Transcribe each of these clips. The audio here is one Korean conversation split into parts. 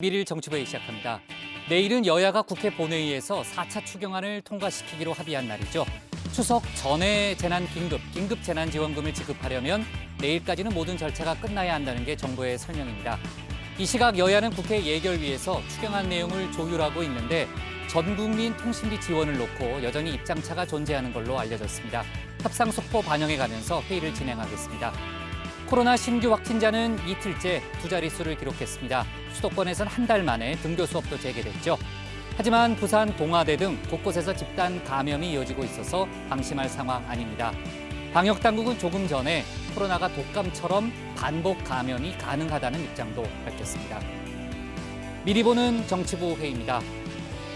11일 정치부회 시작합니다. 내일은 여야가 국회 본회의에서 4차 추경안을 통과시키기로 합의한 날이죠. 추석 전에 긴급 재난지원금을 지급하려면 내일까지는 모든 절차가 끝나야 한다는 게 정부의 설명입니다. 이 시각 여야는 국회 예결위에서 추경안 내용을 조율하고 있는데 전국민 통신비 지원을 놓고 여전히 입장차가 존재하는 걸로 알려졌습니다. 협상 속보 반영해 가면서 회의를 진행하겠습니다. 코로나 신규 확진자는 이틀째 두 자릿수를 기록했습니다. 수도권에선 한 달 만에 등교 수업도 재개됐죠. 하지만 부산, 동아대 등 곳곳에서 집단 감염이 이어지고 있어서 방심할 상황 아닙니다. 방역당국은 조금 전에 코로나가 독감처럼 반복 감염이 가능하다는 입장도 밝혔습니다. 미리 보는 정치부 회의입니다.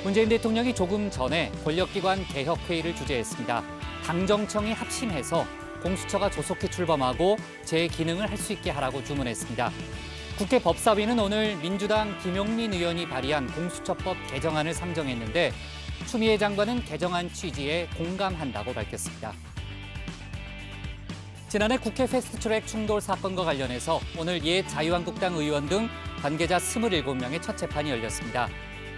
문재인 대통령이 조금 전에 권력기관 개혁회의를 주재했습니다. 당정청이 합심해서 공수처가 조속히 출범하고 제 기능을 할 수 있게 하라고 주문했습니다. 국회 법사위는 오늘 민주당 김용민 의원이 발의한 공수처법 개정안을 상정했는데 추미애 장관은 개정안 취지에 공감한다고 밝혔습니다. 지난해 국회 패스트트랙 충돌 사건과 관련해서 오늘 옛 자유한국당 의원 등 관계자 27명의 첫 재판이 열렸습니다.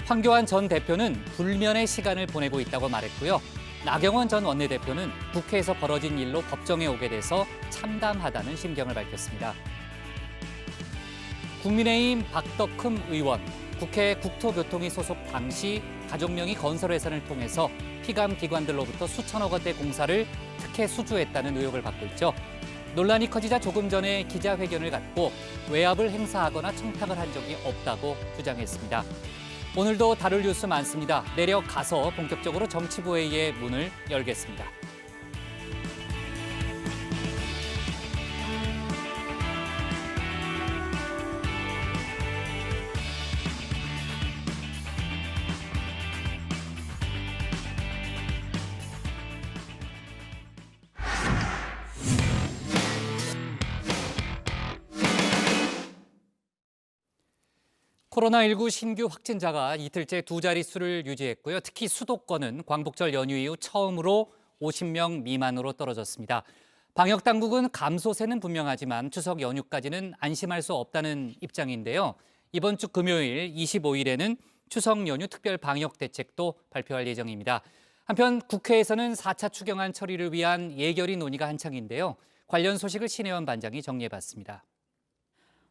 황교안 전 대표는 불면의 시간을 보내고 있다고 말했고요. 나경원 전 원내대표는 국회에서 벌어진 일로 법정에 오게 돼서 참담하다는 심경을 밝혔습니다. 국민의힘 박덕흠 의원, 국회 국토교통위 소속 당시 가족명의 건설회사를 통해서 피감기관들로부터 수천억 원대 공사를 특혜 수주했다는 의혹을 받고 있죠. 논란이 커지자 조금 전에 기자회견을 갖고 외압을 행사하거나 청탁을 한 적이 없다고 주장했습니다. 오늘도 다룰 뉴스 많습니다. 내려가서 본격적으로 정치부회의의 문을 열겠습니다. 코로나19 신규 확진자가 이틀째 두 자릿수를 유지했고요. 특히 수도권은 광복절 연휴 이후 처음으로 50명 미만으로 떨어졌습니다. 방역당국은 감소세는 분명하지만 추석 연휴까지는 안심할 수 없다는 입장인데요. 이번 주 금요일 25일에는 추석 연휴 특별 방역 대책도 발표할 예정입니다. 한편 국회에서는 4차 추경안 처리를 위한 예결위 논의가 한창인데요. 관련 소식을 신혜원 반장이 정리해봤습니다.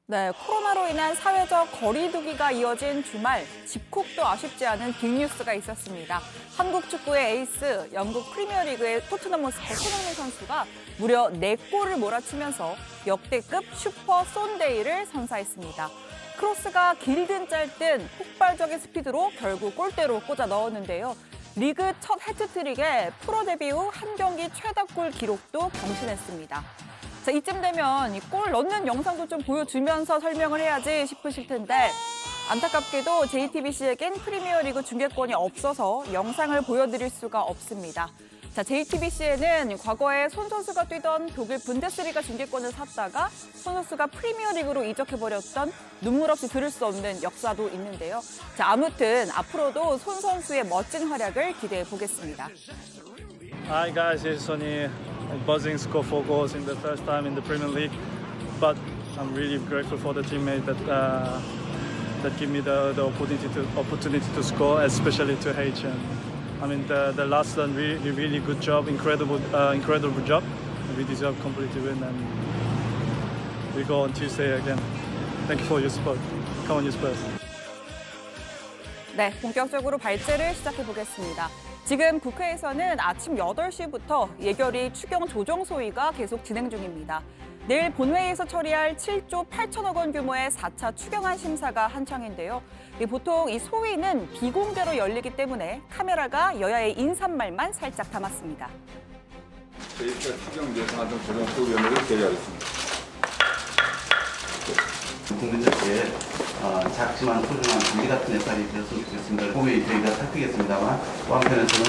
네, 코로나로 인한 사회적 거리 두기가 이어진 주말, 집콕도 아쉽지 않은 빅뉴스가 있었습니다. 한국 축구의 에이스, 영국 프리미어리그의 토트넘 호스퍼 손흥민 선수가 무려 4골을 몰아치면서 역대급 슈퍼 쏜데이를 선사했습니다. 크로스가 길든 짧든 폭발적인 스피드로 결국 골대로 꽂아 넣었는데요. 리그 첫 해트트릭에 프로 데뷔 후 한 경기 최다골 기록도 경신했습니다. 자, 이쯤 되면 이 골 넣는 영상도 좀 보여주면서 설명을 해야지 싶으실 텐데 안타깝게도 JTBC에겐 프리미어리그 중계권이 없어서 영상을 보여드릴 수가 없습니다. 자, JTBC에는 과거에 손 선수가 뛰던 독일 분데스리가 중계권을 샀다가 손 선수가 프리미어리그로 이적해버렸던 눈물 없이 들을 수 없는 역사도 있는데요. 자, 아무튼 앞으로도 손 선수의 멋진 활약을 기대해 보겠습니다. Hi guys, it's Sonny. Buzzing score 4 goals in the first time in the Premier League, but I'm really grateful for the teammate that give me the opportunity to score, especially to H. And I mean the last one really good job, incredible job. We deserve completely win, and we go on Tuesday again. Thank you for your support. Come on, you Spurs. 네, 본격적으로 발제를 시작해 보겠습니다. 지금 국회에서는 아침 8시부터 예결위 추경 조정 소위가 계속 진행 중입니다. 내일 본회의에서 처리할 7조 8천억 원 규모의 4차 추경안 심사가 한창인데요. 보통 이 소위는 비공개로 열리기 때문에 카메라가 여야의 인사말만 살짝 담았습니다. 제1차 추경 예산안 조정 소위원회를 개최하겠습니다. 국민들께 작지만 소중한 준비 같은 역할이 되었으면 좋겠습니다. 후에 저희가 살피겠습니다만 또 한편에서는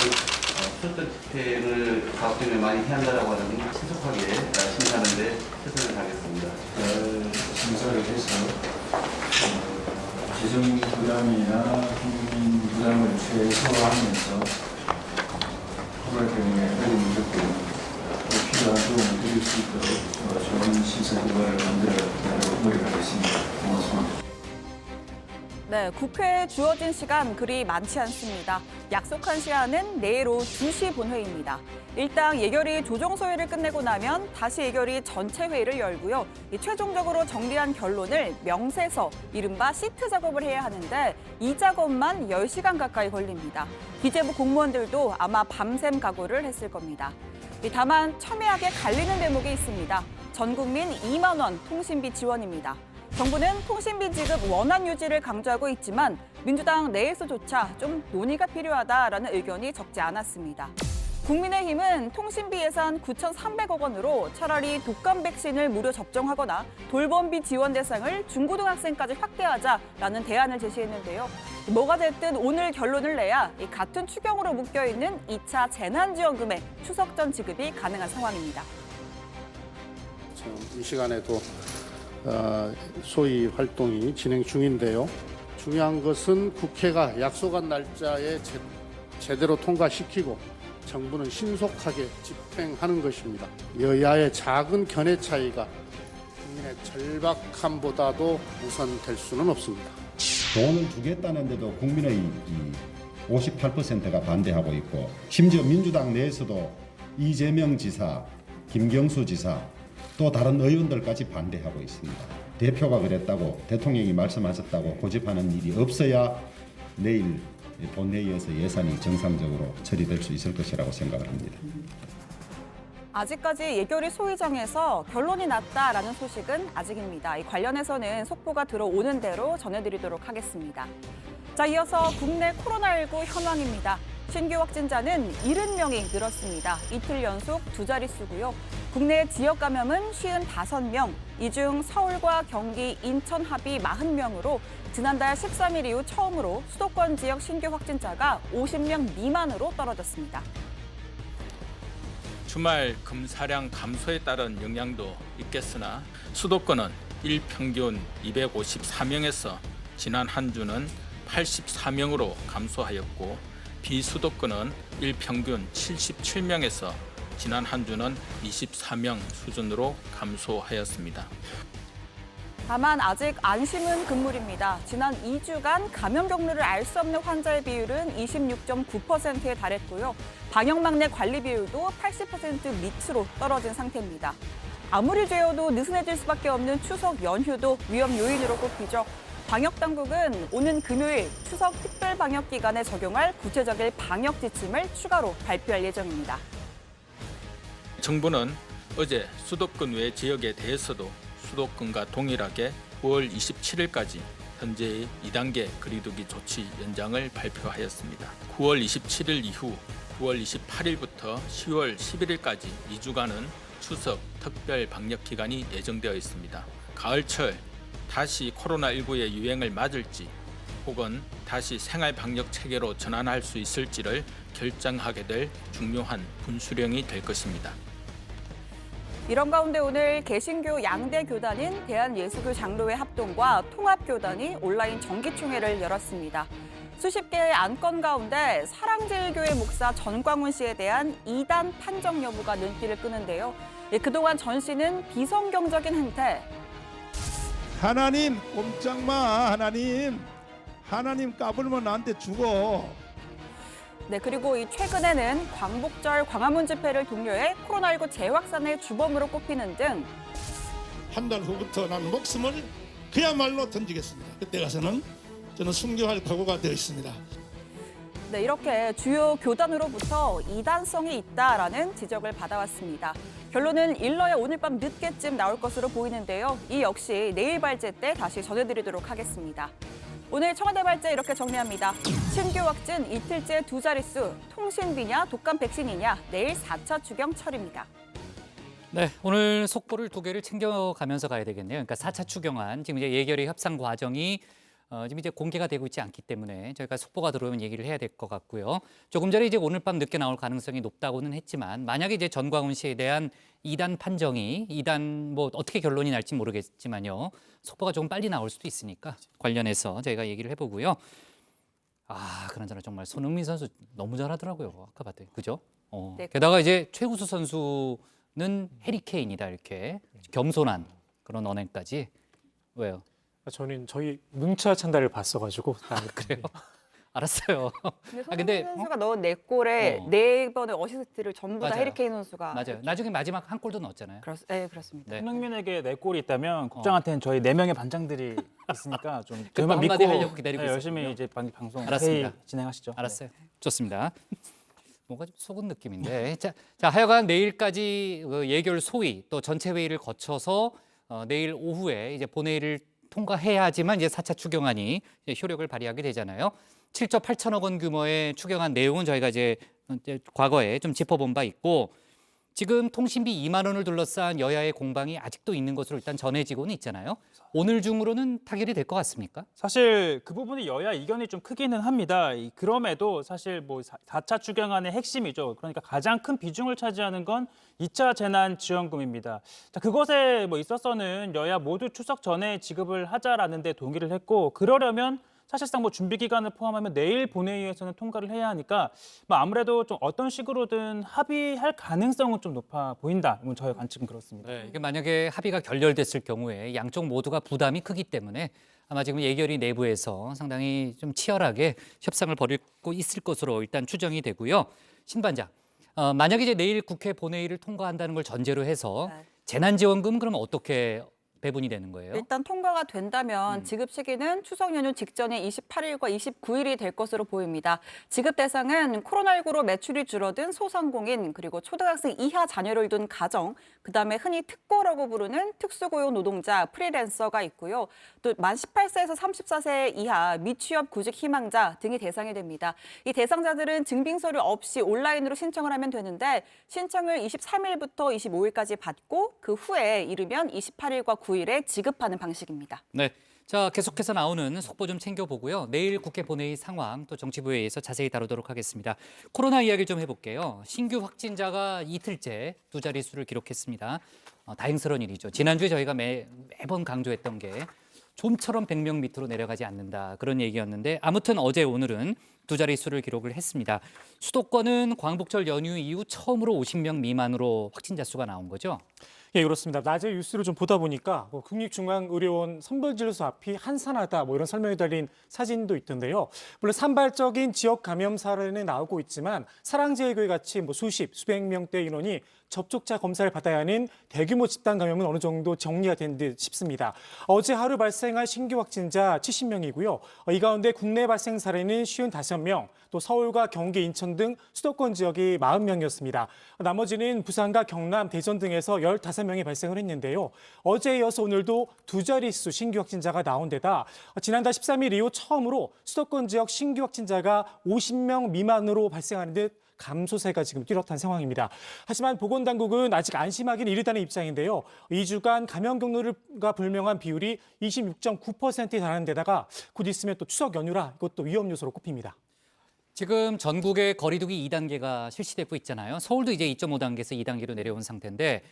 출석 집행을 가급적이면 많이 해야 한다고 하는 신속하게 심사하는 데 최선을 다하겠습니다. 심사를 해서 재정 부담이나 국민 부담을 최소화하면서 코로나 때문에 어려움을 겪고 필요한 도움을 드릴 수 있도록 좋은 심사 결과를 만들어 나가도록 노력하겠습니다. 고맙습니다. 네, 국회에 주어진 시간 그리 많지 않습니다. 약속한 시간은 내일 오후 2시 본회의입니다. 일단 예결위 조정 소위를 끝내고 나면 다시 예결위 전체 회의를 열고요. 최종적으로 정리한 결론을 명세서, 이른바 시트 작업을 해야 하는데 이 작업만 10시간 가까이 걸립니다. 기재부 공무원들도 아마 밤샘 각오를 했을 겁니다. 다만 첨예하게 갈리는 대목이 있습니다. 전 국민 2만 원 통신비 지원입니다. 정부는 통신비 지급 원활 유지를 강조하고 있지만 민주당 내에서조차 좀 논의가 필요하다라는 의견이 적지 않았습니다. 국민의힘은 통신비 예산 9,300억 원으로 차라리 독감 백신을 무료 접종하거나 돌봄비 지원 대상을 중고등학생까지 확대하자라는 대안을 제시했는데요. 뭐가 됐든 오늘 결론을 내야 같은 추경으로 묶여있는 2차 재난지원금의 추석 전 지급이 가능한 상황입니다. 지금 이 시간에도 소위 활동이 진행 중인데요. 중요한 것은 국회가 약속한 날짜에 제대로 통과시키고 정부는 신속하게 집행하는 것입니다. 여야의 작은 견해 차이가 국민의 절박함보다도 우선될 수는 없습니다. 돈을 주겠다는데도 국민의 58%가 반대하고 있고 심지어 민주당 내에서도 이재명 지사, 김경수 지사 또 다른 의원들까지 반대하고 있습니다. 대표가 그랬다고 대통령이 말씀하셨다고 고집하는 일이 없어야 내일 본회의에서 예산이 정상적으로 처리될 수 있을 것이라고 생각을 합니다. 아직까지 예결위 소위정에서 결론이 났다라는 소식은 아직입니다. 이 관련해서는 속보가 들어오는 대로 전해드리도록 하겠습니다. 자, 이어서 국내 코로나19 현황입니다. 신규 확진자는 70명이 늘었습니다. 이틀 연속 두 자릿수고요. 국내 지역 감염은 55명, 이 중 서울과 경기, 인천 합이 40명으로 지난달 13일 이후 처음으로 수도권 지역 신규 확진자가 50명 미만으로 떨어졌습니다. 주말 검사량 감소에 따른 영향도 있겠으나 수도권은 일평균 254명에서 지난 한 주는 84명으로 감소하였고 비수도권은 일평균 77명에서 지난 한 주는 24명 수준으로 감소하였습니다. 다만 아직 안심은 금물입니다. 지난 2주간 감염 경로를 알 수 없는 환자의 비율은 26.9%에 달했고요. 방역망내 관리 비율도 80% 밑으로 떨어진 상태입니다. 아무리 죄어도 느슨해질 수밖에 없는 추석 연휴도 위험 요인으로 꼽히죠. 방역당국은 오는 금요일 추석 특별 방역 기간에 적용할 구체적인 방역 지침을 추가로 발표할 예정입니다. 정부는 어제 수도권 외 지역에 대해서도 수도권과 동일하게 9월 27일까지 현재의 2단계 거리두기 조치 연장을 발표하였습니다. 9월 27일 이후 9월 28일부터 10월 11일까지 2주간은 추석 특별 방역 기간이 예정되어 있습니다. 가을철 다시 코로나19의 유행을 맞을지 혹은 다시 생활 방역 체계로 전환할 수 있을지를 결정하게 될 중요한 분수령이 될 것입니다. 이런 가운데 오늘 개신교 양대 교단인 대한예수교 장로회 합동과 통합교단이 온라인 정기총회를 열었습니다. 수십 개의 안건 가운데 사랑제일교회 목사 전광훈 씨에 대한 이단 판정 여부가 눈길을 끄는데요. 그동안 전 씨는 비성경적인 행태, 하나님 꼼짝마, 하나님 까불면 나한테 죽어. 그리고 이 최근에는 광복절 광화문 집회를 독려해 코로나19 재확산의 주범으로 꼽히는 등 한 달 후부터 난 목숨을 그야말로 던지겠습니다. 그때 가서는 저는 순교할 각오가 되어 있습니다. 이렇게 주요 교단으로부터 이단성이 있다라는 지적을 받아왔습니다. 결론은 일러야 오늘 밤 늦게쯤 나올 것으로 보이는데요. 이 역시 내일 발제 때 다시 전해드리도록 하겠습니다. 오늘 청와대 발제 이렇게 정리합니다. 신규 확진 이틀째 두 자릿수, 통신비냐 독감 백신이냐 내일 4차 추경 처리입니다. 네, 오늘 속보를 두 개를 챙겨가면서 가야 되겠네요. 그러니까 4차 추경안 지금 이제 예결위 협상 과정이 지금 이제 공개가 되고 있지 않기 때문에 저희가 속보가 들어오면 얘기를 해야 될 것 같고요. 조금 전에 이제 오늘 밤 늦게 나올 가능성이 높다고는 했지만 만약에 이제 전광훈 씨에 대한 이단 판정이 이단 뭐 어떻게 결론이 날지 모르겠지만요. 속보가 조금 빨리 나올 수도 있으니까 관련해서 저희가 얘기를 해보고요. 그나저나 정말 손흥민 선수 너무 잘하더라고요. 아까 봤더니 그죠? 네. 게다가 이제 최우수 선수는 해리 케인이다 이렇게 겸손한 그런 언행까지. 왜요? 저는 저희 문자 찬달을 봤어가지고. 그래요? 알았어요. 근데 근데, 손흥민 선수가 넣은 4골에 4번의 어시스트를 전부 다 맞아요. 해리케인 선수가 맞아요. 나중에 마지막 한 골도 넣었잖아요. 네, 그렇습니다. 네. 손흥민에게 4골이 있다면 국장한테는 저희 4명의 반장들이 있으니까 좀 그 저희만 한마디 하려고 기다리고 열심히 있었군요. 이제 방송 알았습니다. 회의 진행하시죠. 알았어요. 좋습니다. 뭔가 좀 속은 느낌인데. 자, 하여간 내일까지 예결 소위 또 전체 회의를 거쳐서 내일 오후에 이제 본회의를 통과해야지만 이제 4차 추경안이 이제 효력을 발휘하게 되잖아요. 7조 8천억 원 규모의 추경안 내용은 저희가 이제 과거에 좀 짚어본 바 있고 지금 통신비 2만 원을 둘러싼 여야의 공방이 아직도 있는 것으로 일단 전해지고는 있잖아요. 오늘 중으로는 타결이 될 것 같습니까? 사실 그 부분이 여야 이견이 좀 크기는 합니다. 그럼에도 사실 뭐 4차 추경안의 핵심이죠. 그러니까 가장 큰 비중을 차지하는 건 2차 재난지원금입니다. 자, 그것에 뭐 있어서는 여야 모두 추석 전에 지급을 하자라는 데 동의를 했고 그러려면 사실상 뭐 준비 기간을 포함하면 내일 본회의에서는 통과를 해야 하니까 뭐 아무래도 좀 어떤 식으로든 합의할 가능성은 좀 높아 보인다. 이건 저의 관측은 그렇습니다. 네, 이게 만약에 합의가 결렬됐을 경우에 양쪽 모두가 부담이 크기 때문에 아마 지금 예결위 내부에서 상당히 좀 치열하게 협상을 벌이고 있을 것으로 일단 추정이 되고요. 신 반장, 만약에 이제 내일 국회 본회의를 통과한다는 걸 전제로 해서 네. 재난지원금 그러면 어떻게 배분이 되는 거예요? 일단 통과가 된다면 지급 시기는 추석 연휴 직전에 28일과 29일이 될 것으로 보입니다. 지급 대상은 코로나19로 매출이 줄어든 소상공인 그리고 초등학생 이하 자녀를 둔 가정, 그다음에 흔히 특고라고 부르는 특수고용 노동자, 프리랜서가 있고요. 또 만 18세에서 34세 이하 미취업 구직 희망자 등이 대상이 됩니다. 이 대상자들은 증빙 서류 없이 온라인으로 신청을 하면 되는데 신청을 23일부터 25일까지 받고 그 후에 이르면 28일과 9일에 지급하는 방식입니다. 네. 자, 계속해서 나오는 속보 좀 챙겨보고요. 내일 국회 본회의 상황 또 정치부회의에서 자세히 다루도록 하겠습니다. 코로나 이야기를 좀 해볼게요. 신규 확진자가 이틀째 2자릿수를 기록했습니다. 다행스러운 일이죠. 지난주에 저희가 매번 강조했던 게 좀처럼 100명 밑으로 내려가지 않는다. 그런 얘기였는데 아무튼 어제 오늘은 2자릿수를 기록을 했습니다. 수도권은 광복절 연휴 이후 처음으로 50명 미만으로 확진자 수가 나온 거죠? 예, 그렇습니다. 낮에 뉴스를 좀 보다 보니까 국립중앙의료원 선별진료소 앞이 한산하다 이런 설명이 달린 사진도 있던데요. 물론 산발적인 지역 감염 사례는 나오고 있지만 사랑제일교회 같이 수백 명대 인원이 접촉자 검사를 받아야 하는 대규모 집단 감염은 어느 정도 정리가 된 듯 싶습니다. 어제 하루 발생한 신규 확진자 70명이고요. 이 가운데 국내 발생 사례는 55명, 또 서울과 경기, 인천 등 수도권 지역이 40명이었습니다. 나머지는 부산과 경남, 대전 등에서 15명이 발생을 했는데요. 어제에 이어서 오늘도 2자릿수 신규 확진자가 나온 데다 지난달 13일 이후 처음으로 수도권 지역 신규 확진자가 50명 미만으로 발생하는 듯 감소세가 지금 뚜렷한 상황입니다. 하지만 보건당국은 아직 안심하기는 이르다는 입장인데요. 2주간 감염 경로가 불명한 비율이 26.9%에 달하는 데다가 곧 있으면 또 추석 연휴라 이것도 위험 요소로 꼽힙니다. 지금 전국에 거리두기 2단계가 실시되고 있잖아요. 서울도 이제 2.5단계에서 2단계로 내려온 상태인데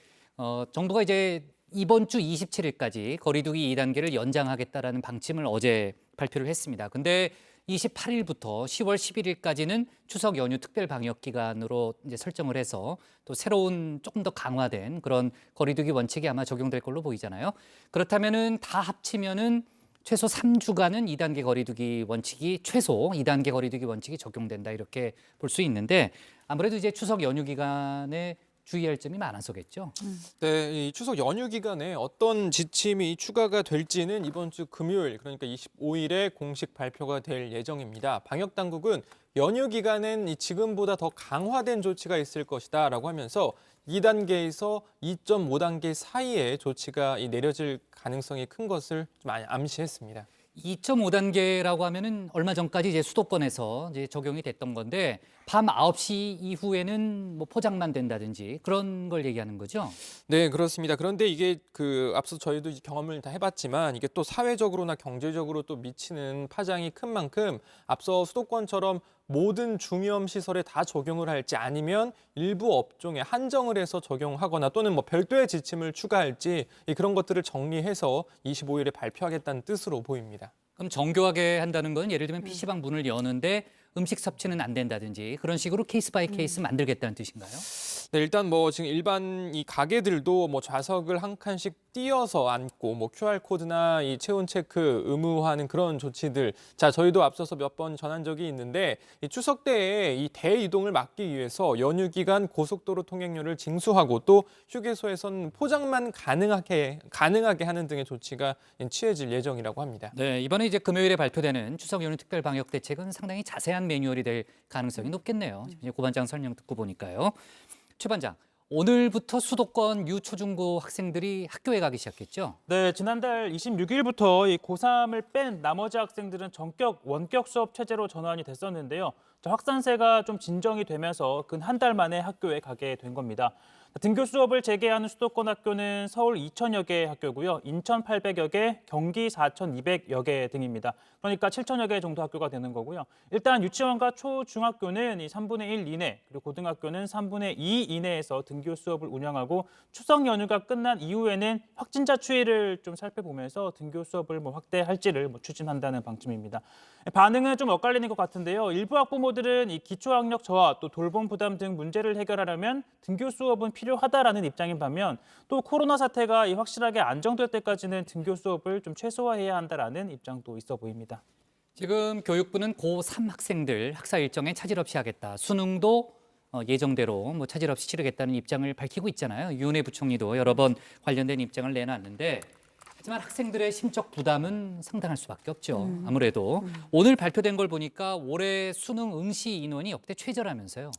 정부가 이제 이번 주 27일까지 거리두기 2단계를 연장하겠다라는 방침을 어제 발표를 했습니다. 근데 28일부터 10월 11일까지는 추석 연휴 특별 방역 기간으로 이제 설정을 해서 또 새로운 조금 더 강화된 그런 거리두기 원칙이 아마 적용될 걸로 보이잖아요. 그렇다면은 다 합치면은 최소 3주간은 2단계 거리두기 원칙이 최소 2단계 거리두기 원칙이 적용된다 이렇게 볼 수 있는데 아무래도 이제 추석 연휴 기간에 주의할 점이 많아서겠죠. 네, 이 추석 연휴 기간에 어떤 지침이 추가가 될지는 이번 주 금요일, 그러니까 25일에 공식 발표가 될 예정입니다. 방역 당국은 연휴 기간엔 지금보다 더 강화된 조치가 있을 것이다라고 하면서 2단계에서 2.5단계 사이에 조치가 이내려질 가능성이 큰 것을 좀 암시했습니다. 2.5단계라고 하면은 얼마 전까지 이제 수도권에서 이제 적용이 됐던 건데 밤 9시 이후에는 뭐 포장만 된다든지 그런 걸 얘기하는 거죠. 네, 그렇습니다. 그런데 이게 앞서 저희도 경험을 다 해봤지만 이게 또 사회적으로나 경제적으로 또 미치는 파장이 큰 만큼 앞서 수도권처럼 모든 중위험 시설에 다 적용을 할지 아니면 일부 업종에 한정을 해서 적용하거나 또는 뭐 별도의 지침을 추가할지 그런 것들을 정리해서 25일에 발표하겠다는 뜻으로 보입니다. 그럼 정교하게 한다는 건 예를 들면 PC방 문을 여는데 음식 섭취는 안 된다든지 그런 식으로 케이스 바이 케이스 만들겠다는 뜻인가요? 네, 일단 뭐 지금 일반 이 가게들도 뭐 좌석을 한 칸씩 띄어서 앉고 뭐 QR코드나 이 체온 체크 의무화하는 그런 조치들. 자, 저희도 앞서서 몇 번 전한 적이 있는데 이 추석 때에 이 대이동을 막기 위해서 연휴 기간 고속도로 통행료를 징수하고 또 휴게소에선 포장만 가능하게 하는 등의 조치가 취해질 예정이라고 합니다. 네, 이번에 이제 금요일에 발표되는 추석 연휴 특별 방역 대책은 상당히 자세한 매뉴얼이 될 가능성이 높겠네요. 지금 이제 고반장 설명 듣고 보니까요. 최 반장, 오늘부터 수도권 유초중고 학생들이 학교에 가기 시작했죠? 네, 지난달 26일부터 이 고3을 뺀 나머지 학생들은 전격 원격 수업 체제로 전환이 됐었는데요. 확산세가 좀 진정이 되면서 근 한 달 만에 학교에 가게 된 겁니다. 등교 수업을 재개하는 수도권 학교는 서울 2천여 개 학교고요. 인천 800여 개, 경기 4,200여 개 등입니다. 그러니까 7천여 개 정도 학교가 되는 거고요. 일단 유치원과 초중학교는 이 3분의 1 이내, 그리고 고등학교는 3분의 2 이내에서 등교 수업을 운영하고 추석 연휴가 끝난 이후에는 확진자 추이를 좀 살펴보면서 등교 수업을 확대할지를 추진한다는 방침입니다. 반응은 좀 엇갈리는 것 같은데요. 일부 학부모들은 이 기초학력 저하 또 돌봄 부담 등 문제를 해결하려면 등교 수업은 필요하다라는 입장인 반면 또 코로나 사태가 확실하게 안정될 때까지는 등교 수업을 좀 최소화해야 한다라는 입장도 있어 보입니다. 지금 교육부는 고3 학생들 학사 일정에 차질 없이 하겠다. 수능도 예정대로 차질 없이 치르겠다는 입장을 밝히고 있잖아요. 유은혜 부총리도 여러 번 관련된 입장을 내놨는데 하지만 학생들의 심적 부담은 상당할 수밖에 없죠. 아무래도 오늘 발표된 걸 보니까 올해 수능 응시 인원이 역대 최저라면서요.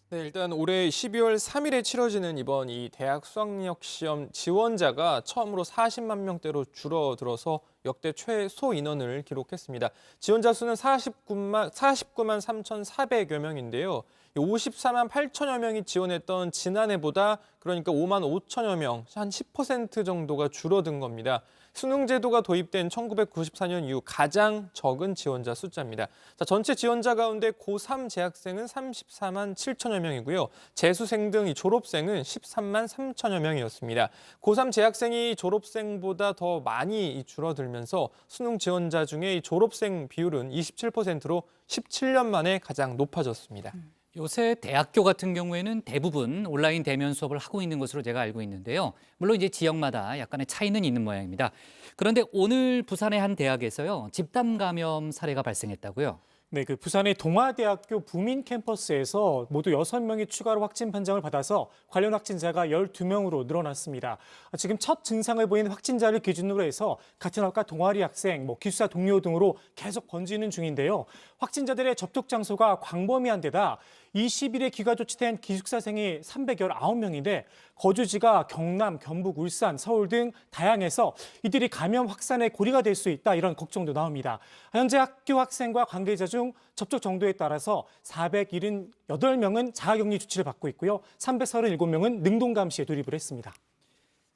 네, 일단 올해 12월 3일에 치러지는 이번 이 대학 수학력 시험 지원자가 처음으로 40만 명대로 줄어들어서 역대 최소 인원을 기록했습니다. 지원자 수는 49만 3,400여 명인데요. 54만 8천여 명이 지원했던 지난해보다 그러니까 5만 5천여 명, 한 10% 정도가 줄어든 겁니다. 수능 제도가 도입된 1994년 이후 가장 적은 지원자 숫자입니다. 자, 전체 지원자 가운데 고3 재학생은 34만 7천여 명이고요. 재수생 등 졸업생은 13만 3천여 명이었습니다. 고3 재학생이 졸업생보다 더 많이 줄어들면서 수능 지원자 중에 졸업생 비율은 27%로 17년 만에 가장 높아졌습니다. 요새 대학교 같은 경우에는 대부분 온라인 대면 수업을 하고 있는 것으로 제가 알고 있는데요. 물론 이제 지역마다 약간의 차이는 있는 모양입니다. 그런데 오늘 부산의 한 대학에서요, 집단 감염 사례가 발생했다고요? 네, 그 부산의 동아대학교 부민 캠퍼스에서 모두 6명이 추가로 확진 판정을 받아서 관련 확진자가 12명으로 늘어났습니다. 지금 첫 증상을 보이는 확진자를 기준으로 해서 같은 학과 동아리 학생, 기숙사 동료 등으로 계속 번지는 중인데요. 확진자들의 접촉 장소가 광범위한 데다 20일에 귀가 조치된 기숙사생이 319명인데 거주지가 경남, 경북, 울산, 서울 등 다양해서 이들이 감염 확산의 고리가 될 수 있다 이런 걱정도 나옵니다. 현재 학교 학생과 관계자 중 접촉 정도에 따라서 478명은 자가격리 조치를 받고 있고요. 337명은 능동감시에 돌입을 했습니다.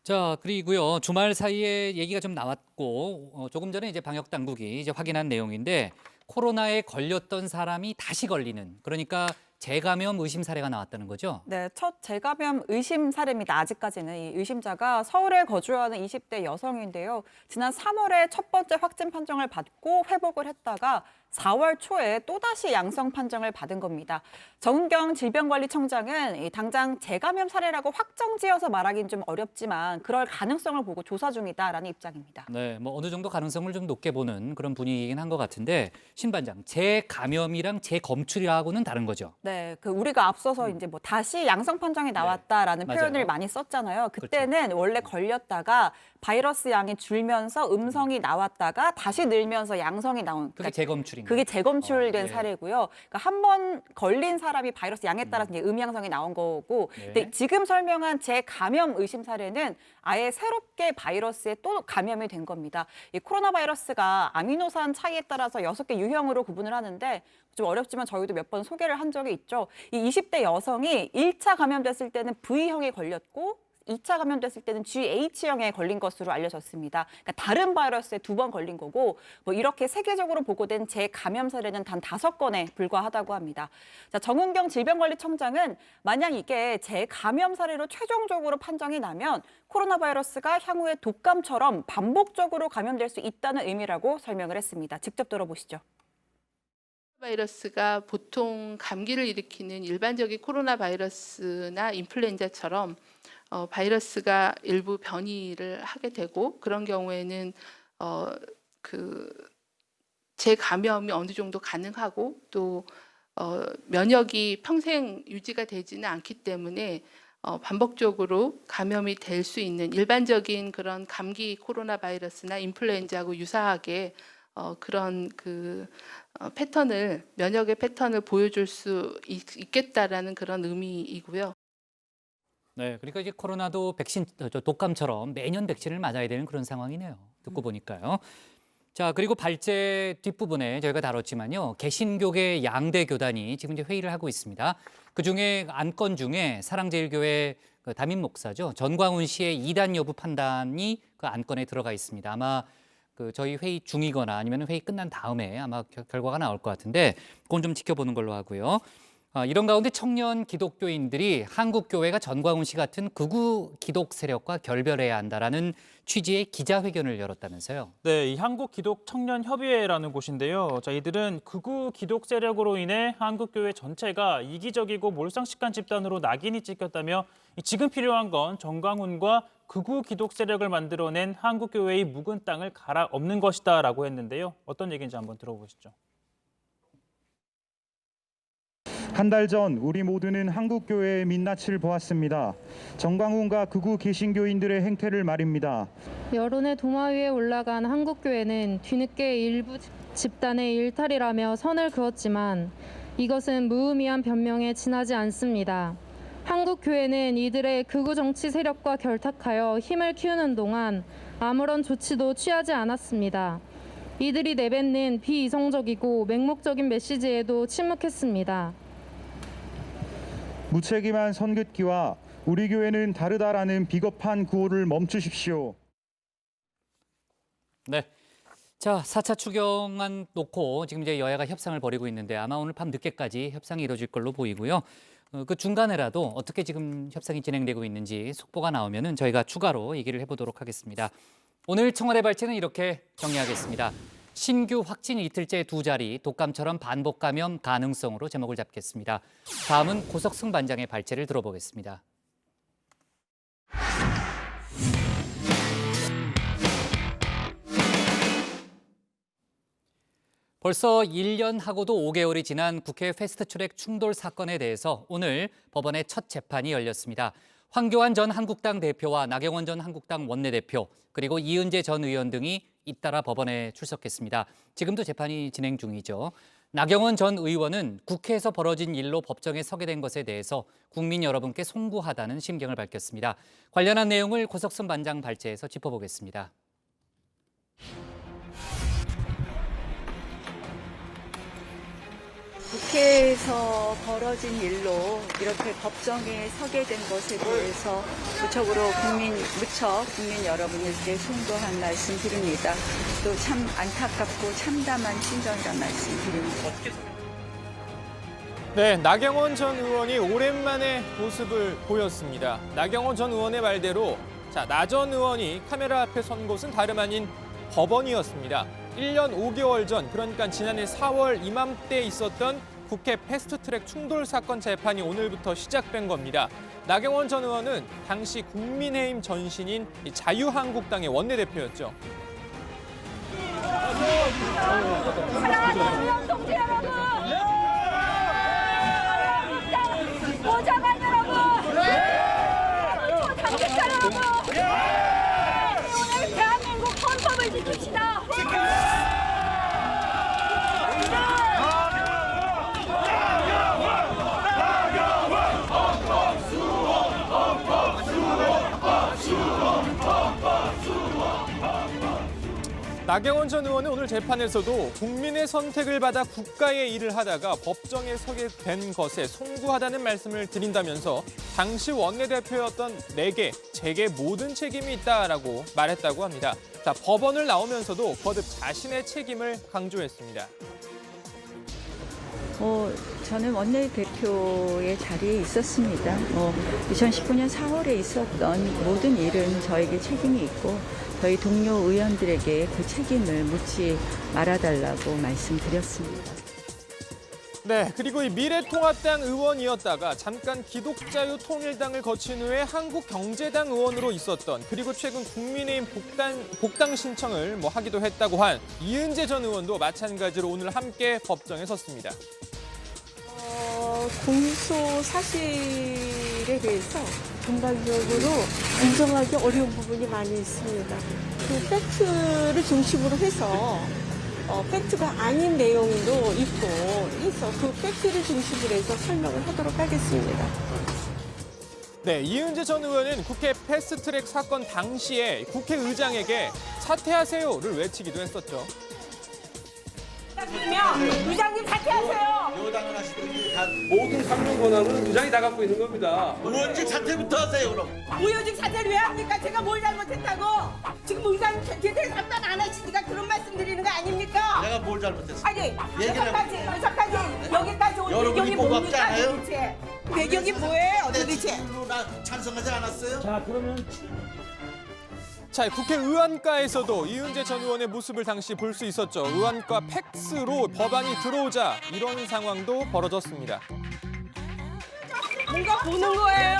자, 그리고요, 주말 사이에 얘기가 좀 나왔고 조금 전에 이제 방역 당국이 이제 확인한 내용인데 코로나에 걸렸던 사람이 다시 걸리는, 그러니까 재감염 의심 사례가 나왔다는 거죠? 네, 첫 재감염 의심 사례입니다. 아직까지는 이 의심자가 서울에 거주하는 20대 여성인데요. 지난 3월에 첫 번째 확진 판정을 받고 회복을 했다가 4월 초에 또다시 양성 판정을 받은 겁니다. 정은경 질병관리청장은 당장 재감염 사례라고 확정지어서 말하기는 좀 어렵지만 그럴 가능성을 보고 조사 중이다라는 입장입니다. 네, 어느 정도 가능성을 좀 높게 보는 그런 분위기긴 한 것 같은데 신 반장, 재감염이랑 재검출이라고는 다른 거죠? 네, 우리가 앞서서 이제 다시 양성 판정이 나왔다라는 네, 표현을 맞아요. 많이 썼잖아요. 그때는 원래 걸렸다가 바이러스 양이 줄면서 음성이 나왔다가 다시 늘면서 양성이 나온. 그게 재검출인가요? 그게 재검출된 예. 사례고요. 그러니까 한 번 걸린 사람이 바이러스 양에 따라서 이제 음양성이 나온 거고, 네. 근데 지금 설명한 재감염 의심 사례는 아예 새롭게 바이러스에 또 감염이 된 겁니다. 이 코로나 바이러스가 아미노산 차이에 따라서 6개 유형으로 구분을 하는데 좀 어렵지만 저희도 몇 번 소개를 한 적이 있죠. 이 20대 여성이 1차 감염됐을 때는 V형에 걸렸고 2차 감염됐을 때는 GH형에 걸린 것으로 알려졌습니다. 그러니까 다른 바이러스에 2번 걸린 거고 이렇게 세계적으로 보고된 재감염 사례는 단 5건에 불과하다고 합니다. 자, 정은경 질병관리청장은 만약 이게 재감염 사례로 최종적으로 판정이 나면 코로나 바이러스가 향후에 독감처럼 반복적으로 감염될 수 있다는 의미라고 설명을 했습니다. 직접 들어보시죠. 바이러스가 보통 감기를 일으키는 일반적인 코로나 바이러스나 인플루엔자처럼 바이러스가 일부 변이를 하게 되고 그런 경우에는 재감염이 어느 정도 가능하고 또 면역이 평생 유지가 되지는 않기 때문에 반복적으로 감염이 될 수 있는 일반적인 그런 감기 코로나 바이러스나 인플루엔자하고 유사하게 그런 면역의 패턴을 보여줄 수 있겠다라는 그런 의미이고요. 네, 그러니까 이제 코로나도 백신, 독감처럼 매년 백신을 맞아야 되는 그런 상황이네요. 듣고 보니까요. 자, 그리고 발제 뒷부분에 저희가 다뤘지만요. 개신교계 양대 교단이 지금 이제 회의를 하고 있습니다. 그중에 안건 중에 사랑제일교회 담임 목사죠. 전광훈 씨의 이단 여부 판단이 그 안건에 들어가 있습니다. 아마 저희 회의 중이거나 아니면 회의 끝난 다음에 아마 결과가 나올 것 같은데 그건 좀 지켜보는 걸로 하고요. 이런 가운데 청년 기독교인들이 한국교회가 전광훈 씨 같은 극우 기독 세력과 결별해야 한다라는 취지의 기자회견을 열었다면서요. 네, 이 한국기독청년협의회라는 곳인데요. 자, 이들은 극우 기독 세력으로 인해 한국교회 전체가 이기적이고 몰상식한 집단으로 낙인이 찍혔다며 지금 필요한 건 전광훈과 극우 기독 세력을 만들어낸 한국교회의 묵은 땅을 갈아엎는 것이다라고 했는데요. 어떤 얘기인지 한번 들어보시죠. 한 달 전 우리 모두는 한국교회의 민낯을 보았습니다. 전광훈과 극우 개신교인들의 행태를 말입니다. 여론의 도마 위에 올라간 한국교회는 뒤늦게 일부 집단의 일탈이라며 선을 그었지만 이것은 무의미한 변명에 지나지 않습니다. 한국교회는 이들의 극우 정치 세력과 결탁하여 힘을 키우는 동안 아무런 조치도 취하지 않았습니다. 이들이 내뱉는 비이성적이고 맹목적인 메시지에도 침묵했습니다. 무책임한 선긋기와 우리 교회는 다르다라는 비겁한 구호를 멈추십시오. 네. 자, 4차 추경안 놓고 지금 이제 여야가 협상을 벌이고 있는데 아마 오늘 밤 늦게까지 협상이 이루어질 걸로 보이고요. 그 중간에라도 어떻게 지금 협상이 진행되고 있는지 속보가 나오면은 저희가 추가로 얘기를 해보도록 하겠습니다. 오늘 청와대 발제는 이렇게 정리하겠습니다. 신규 확진 이틀째 두 자리, 독감처럼 반복 감염 가능성으로 제목을 잡겠습니다. 다음은 고석승 반장의 발제를 들어보겠습니다. 벌써 1년하고도 5개월이 지난 국회 패스트트랙 충돌 사건에 대해서 오늘 법원의 첫 재판이 열렸습니다. 황교안 전 한국당 대표와 나경원 전 한국당 원내대표 그리고 이은재 전 의원 등이 잇따라 법원에 출석했습니다. 지금도 재판이 진행 중이죠. 나경원 전 의원은 국회에서 벌어진 일로 법정에 서게 된 것에 대해서 국민 여러분께 송구하다는 심경을 밝혔습니다. 관련한 내용을 고석순 반장 발제에서 짚어보겠습니다. 국회에서 벌어진 일로 이렇게 법정에 서게 된 것에 대해서 무척 국민 여러분들께 송구한 말씀 드립니다. 또 참 안타깝고 참담한 심정이란 말씀 드립니다. 네, 나경원 전 의원이 오랜만에 모습을 보였습니다. 나경원 전 의원의 말대로 나 전 의원이 카메라 앞에 선 곳은 다름 아닌 법원이었습니다. 1년 5개월 전, 그러니까 지난해 4월 이맘때 있었던 국회 패스트트랙 충돌 사건 재판이 오늘부터 시작된 겁니다. 나경원 전 의원은 당시 국민의힘 전신인 자유한국당의 원내대표였죠. 사랑하는 동지 여러분! 보좌관 여러분! 당직자 여러분! 오늘 대한민국 헌법을 지킵시다! 나경원 전 의원은 오늘 재판에서도 국민의 선택을 받아 국가의 일을 하다가 법정에 서게 된 것에 송구하다는 말씀을 드린다면서 당시 원내대표였던 내게, 제게 모든 책임이 있다라고 말했다고 합니다. 법원을 나오면서도 거듭 자신의 책임을 강조했습니다. 저는 원내대표의 자리에 있었습니다. 2019년 4월에 있었던 모든 일은 저에게 책임이 있고 저희 동료 의원들에게 그 책임을 묻지 말아달라고 말씀드렸습니다. 네, 그리고 이 미래통합당 의원이었다가 잠깐 기독자유통일당을 거친 후에 한국경제당 의원으로 있었던, 그리고 최근 국민의힘 복당 신청을 하기도 했다고 한 이은재 전 의원도 마찬가지로 오늘 함께 법정에 섰습니다. 공소 사실에 대해서 전반적으로 인정하기 어려운 부분이 많이 있습니다. 그 팩트를 중심으로 해서 팩트가 아닌 내용도 있고 해서 그 팩트를 중심으로 해서 설명을 하도록 하겠습니다. 네, 이은재 전 의원은 국회 패스트트랙 사건 당시에 국회의장에게 사퇴하세요를 외치기도 했었죠. 의장님 사퇴하세요. 여당을 하시더니 모든 상명 권한은 의장이 다 갖고 있는 겁니다. 의원직 사퇴부터 하세요, 그럼. 의원직 사퇴를 왜 합니까? 제가 뭘 잘못했다고? 지금 의장 제대로 답변 안 하시니까 그런 말씀 드리는 거 아닙니까? 내가 뭘 잘못했어? 아니, 여기까지 온 여러분이 배경이 뽑았지 뭡니까 않아요? 도대체? 배경이 뭐예요 도대체? 나 찬성하지 않았어요? 자, 그러면 자, 국회 의안가에서도 이은재 전 의원의 모습을 당시 볼 수 있었죠. 의안가 팩스로 법안이 들어오자 이런 상황도 벌어졌습니다. 뭔가 보는 거예요.